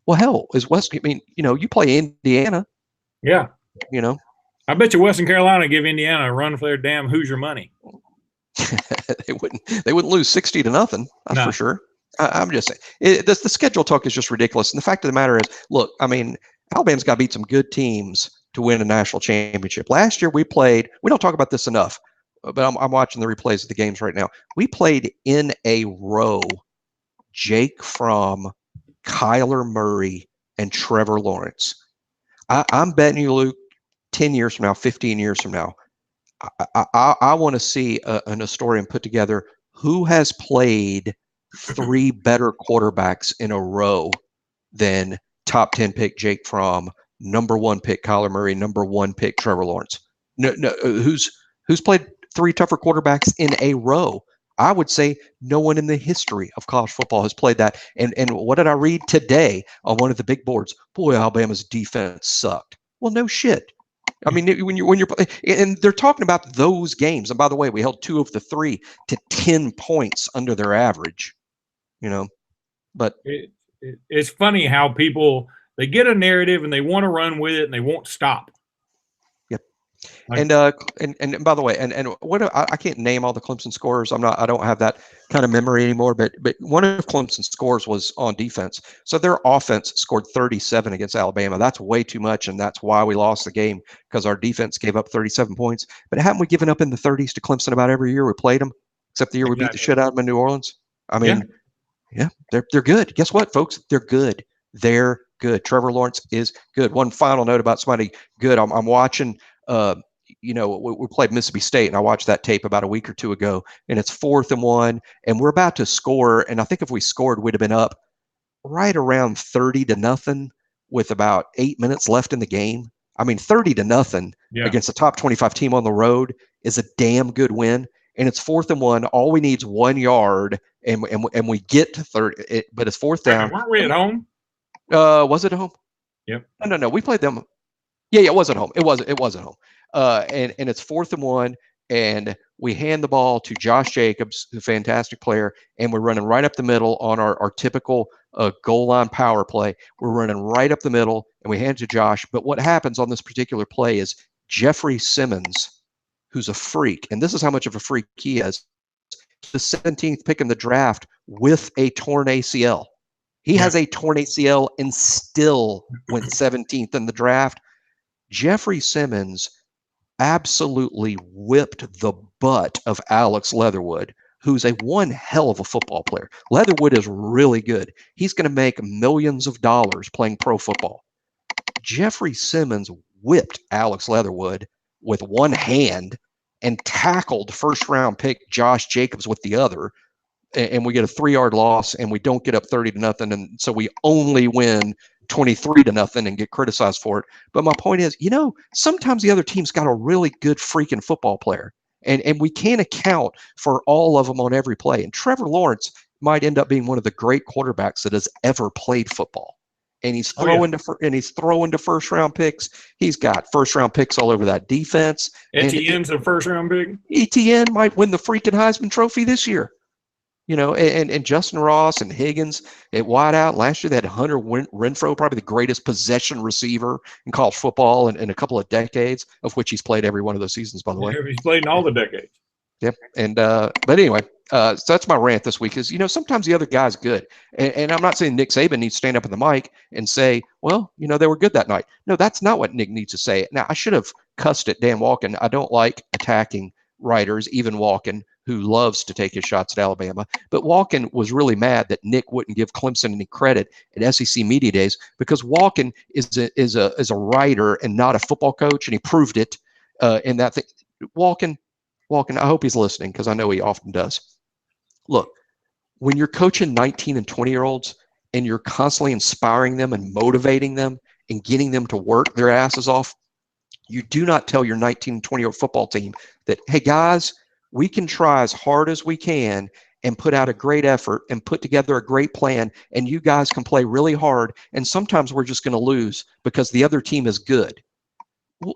Well, hell, is West. I mean, you play Indiana. Yeah. I bet you Western Carolina give Indiana a run for their damn Hoosier money. They wouldn't lose 60 to nothing. That's No. for sure. I'm just saying the schedule talk is just ridiculous. And the fact of the matter is, look, I mean, Alabama's got to beat some good teams to win a national championship. Last year we don't talk about this enough, but I'm watching the replays of the games right now. We played in a row Jake Fromm, Kyler Murray, and Trevor Lawrence. I'm betting you, Luke, 10 years from now, 15 years from now, I want to see an historian put together who has played 3 better quarterbacks in a row than top 10 pick Jake Fromm, number 1 pick Kyler Murray, number 1 pick Trevor Lawrence. No, who's played 3 tougher quarterbacks in a row? I would say no one in the history of college football has played that. And what did I read today on one of the big boards? Boy, Alabama's defense sucked. Well, no shit. I mean, when you're and they're talking about those games. And by the way, we held 2 of the 3 to 10 points under their average. But It's funny how people, they get a narrative and they want to run with it and they won't stop. Like, and by the way, and what I can't name all the Clemson scores. I don't have that kind of memory anymore. But one of Clemson's scores was on defense. So their offense scored 37 against Alabama. That's way too much, and that's why we lost the game, because our defense gave up 37 points. But haven't we given up in the 30s to Clemson about every year we played them, except the year we beat the shit out of them in New Orleans? I mean, yeah, they're good. Guess what, folks? They're good. They're good. Trevor Lawrence is good. One final note about somebody good. I'm watching. We played Mississippi State, and I watched that tape about a week or 2 ago, and it's 4th and 1, and we're about to score. And I think if we scored, we'd have been up right around 30 to nothing with about 8 minutes left in the game. I mean, 30 to nothing against a top 25 team on the road is a damn good win. And it's 4th and 1. All we need is 1 yard, and we get to 30. But it's 4th down. Weren't we at home? Was it at home? Yep. No. We played them. Yeah, it was at home. It was at home. And it's 4th and 1, and we hand the ball to Josh Jacobs, a fantastic player, and we're running right up the middle on our typical goal line power play. We're running right up the middle, and we hand it to Josh. But what happens on this particular play is Jeffrey Simmons, who's a freak, and this is how much of a freak he is, the 17th pick in the draft with a torn ACL. He has a torn ACL and still went 17th in the draft. Jeffrey Simmons absolutely whipped the butt of Alex Leatherwood, who's one hell of a football player. Leatherwood is really good. He's going to make millions of dollars playing pro football. Jeffrey Simmons whipped Alex Leatherwood with one hand and tackled first-round pick Josh Jacobs with the other, and we get a 3-yard loss, and we don't get up 30 to nothing, and so we only win 23 to nothing and get criticized for it. But my point is, sometimes the other team's got a really good freaking football player, and we can't account for all of them on every play. And Trevor Lawrence might end up being one of the great quarterbacks that has ever played football. And he's throwing to first-round picks. He's got first-round picks all over that defense. Etienne's a first-round pick. Etienne might win the freaking Heisman Trophy this year. And Justin Ross and Higgins at wideout. Last year they had Hunter Renfrow, probably the greatest possession receiver in college football in a couple of decades, of which he's played every one of those seasons, by the way. He's played in all the decades. Yep. And but anyway, so that's my rant this week. Is sometimes the other guy's good, and I'm not saying Nick Saban needs to stand up in the mic and say, well, they were good that night. No, that's not what Nick needs to say. Now, I should have cussed at Dan Walken. I don't like attacking writers, even Walken, who loves to take his shots at Alabama. But Walken was really mad that Nick wouldn't give Clemson any credit at SEC Media Days, because Walken is a writer and not a football coach, and he proved it in that thing. Walken, I hope he's listening, because I know he often does. Look, when you're coaching 19 and 20-year-olds and you're constantly inspiring them and motivating them and getting them to work their asses off, you do not tell your 19 and 20-year-old football team that, hey, guys, we can try as hard as we can and put out a great effort and put together a great plan, and you guys can play really hard, and sometimes we're just going to lose because the other team is good.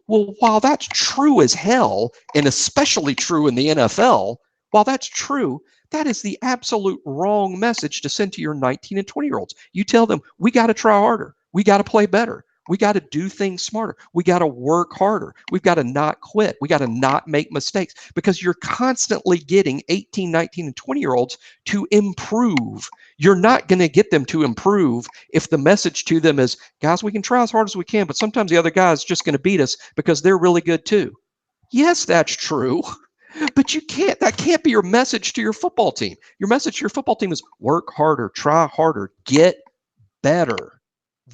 Well, while that's true as hell, and especially true in the NFL, while that's true, that is the absolute wrong message to send to your 19 and 20-year-olds. You tell them, we got to try harder. We got to play better. We got to do things smarter. We got to work harder. We've got to not quit. We got to not make mistakes, because you're constantly getting 18, 19, and 20-year-olds to improve. You're not going to get them to improve if the message to them is, guys, we can try as hard as we can, but sometimes the other guy is just going to beat us because they're really good too. Yes, that's true. But that can't be your message to your football team. Your message to your football team is work harder, try harder, get better.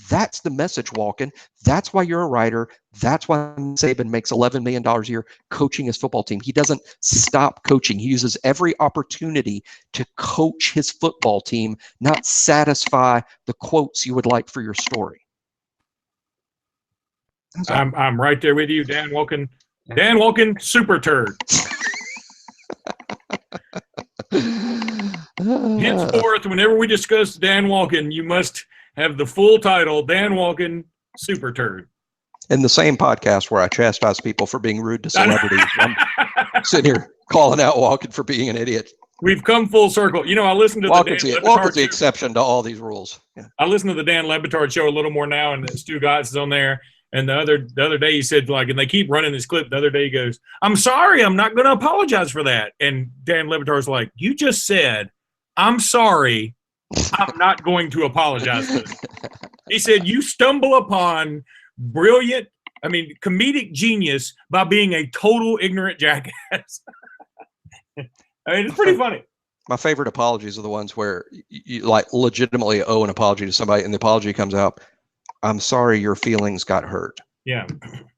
That's the message, Walken. That's why you're a writer. That's why Saban makes $11 million a year coaching his football team. He doesn't stop coaching. He uses every opportunity to coach his football team, not satisfy the quotes you would like for your story. I'm right there with you, Dan Walken. Dan Walken, super turd. Henceforth, whenever we discuss Dan Walken, you must have the full title, Dan Walken, super turd. In the same podcast where I chastise people for being rude to celebrities, I'm sitting here calling out Walken for being an idiot. We've come full circle. You know, I listened to Walken's the exception to all these rules. Yeah. I listen to the Dan Le Batard show a little more now, and Stu Geis is on there. And the other day he said, like, and they keep running this clip. The other day he goes, "I'm sorry, I'm not going to apologize for that." And Dan Le Batard's like, "You just said, I'm sorry, I'm not going to apologize for that." He said, "You stumble upon comedic genius by being a total ignorant jackass." I mean, it's pretty funny. My favorite apologies are the ones where you like legitimately owe an apology to somebody, and the apology comes out, "I'm sorry your feelings got hurt." Yeah.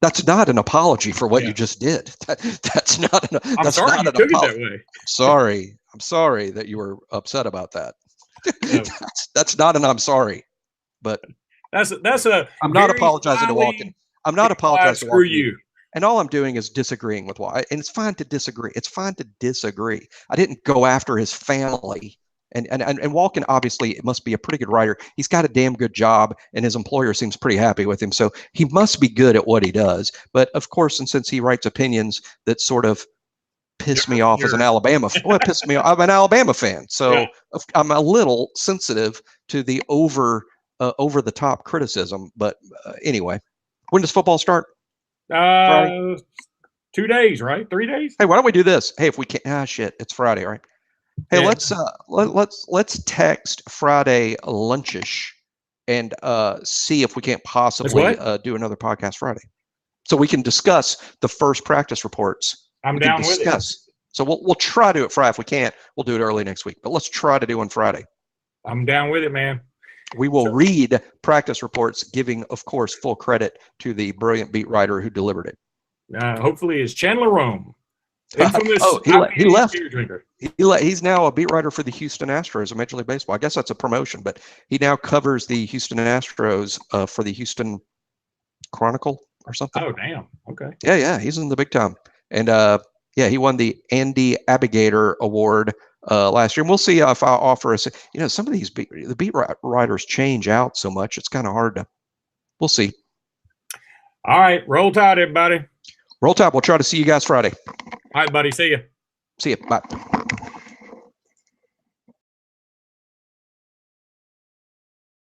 That's not an apology for what you just did. That's not an I'm sorry you took it that way. I'm sorry that you were upset about that. No. That's not an I'm sorry. But I'm not apologizing to Walken. I'm not apologizing to Walken. You. And all I'm doing is disagreeing with why. And it's fine to disagree. It's fine to disagree. I didn't go after his family. And Walken, obviously, it must be a pretty good writer. He's got a damn good job, and his employer seems pretty happy with him. So he must be good at what he does. But of course, and since he writes opinions that sort of piss me off as an Alabama fan, well, it pissed me off. I'm an Alabama fan, so I'm a little sensitive to the over the top criticism. But anyway, when does football start? 2 days, right? 3 days. Hey, why don't we do this? Hey, if we can't, shit, it's Friday, right? Hey, let's text Friday lunchish and see if we can't possibly do another podcast Friday, so we can discuss the first practice reports. I'm down with it. So we'll try to do it Friday. If we can't, we'll do it early next week. But let's try to do on Friday. I'm down with it, man. We will read practice reports, giving, of course, full credit to the brilliant beat writer who delivered it. Hopefully, it's Chandler Rome. Infamous he left. He's now a beat writer for the Houston Astros of Major League Baseball. I guess that's a promotion, but he now covers the Houston Astros for the Houston Chronicle or something. Oh, damn. Okay. Yeah, he's in the big time. And he won the Andy Abigator Award last year. And we'll see if I'll offer us. Some of these the beat writers change out so much. It's kind of hard to. We'll see. All right, roll tide, everybody. Roll tide. We'll try to see you guys Friday. All right, buddy. See ya. See ya. Bye.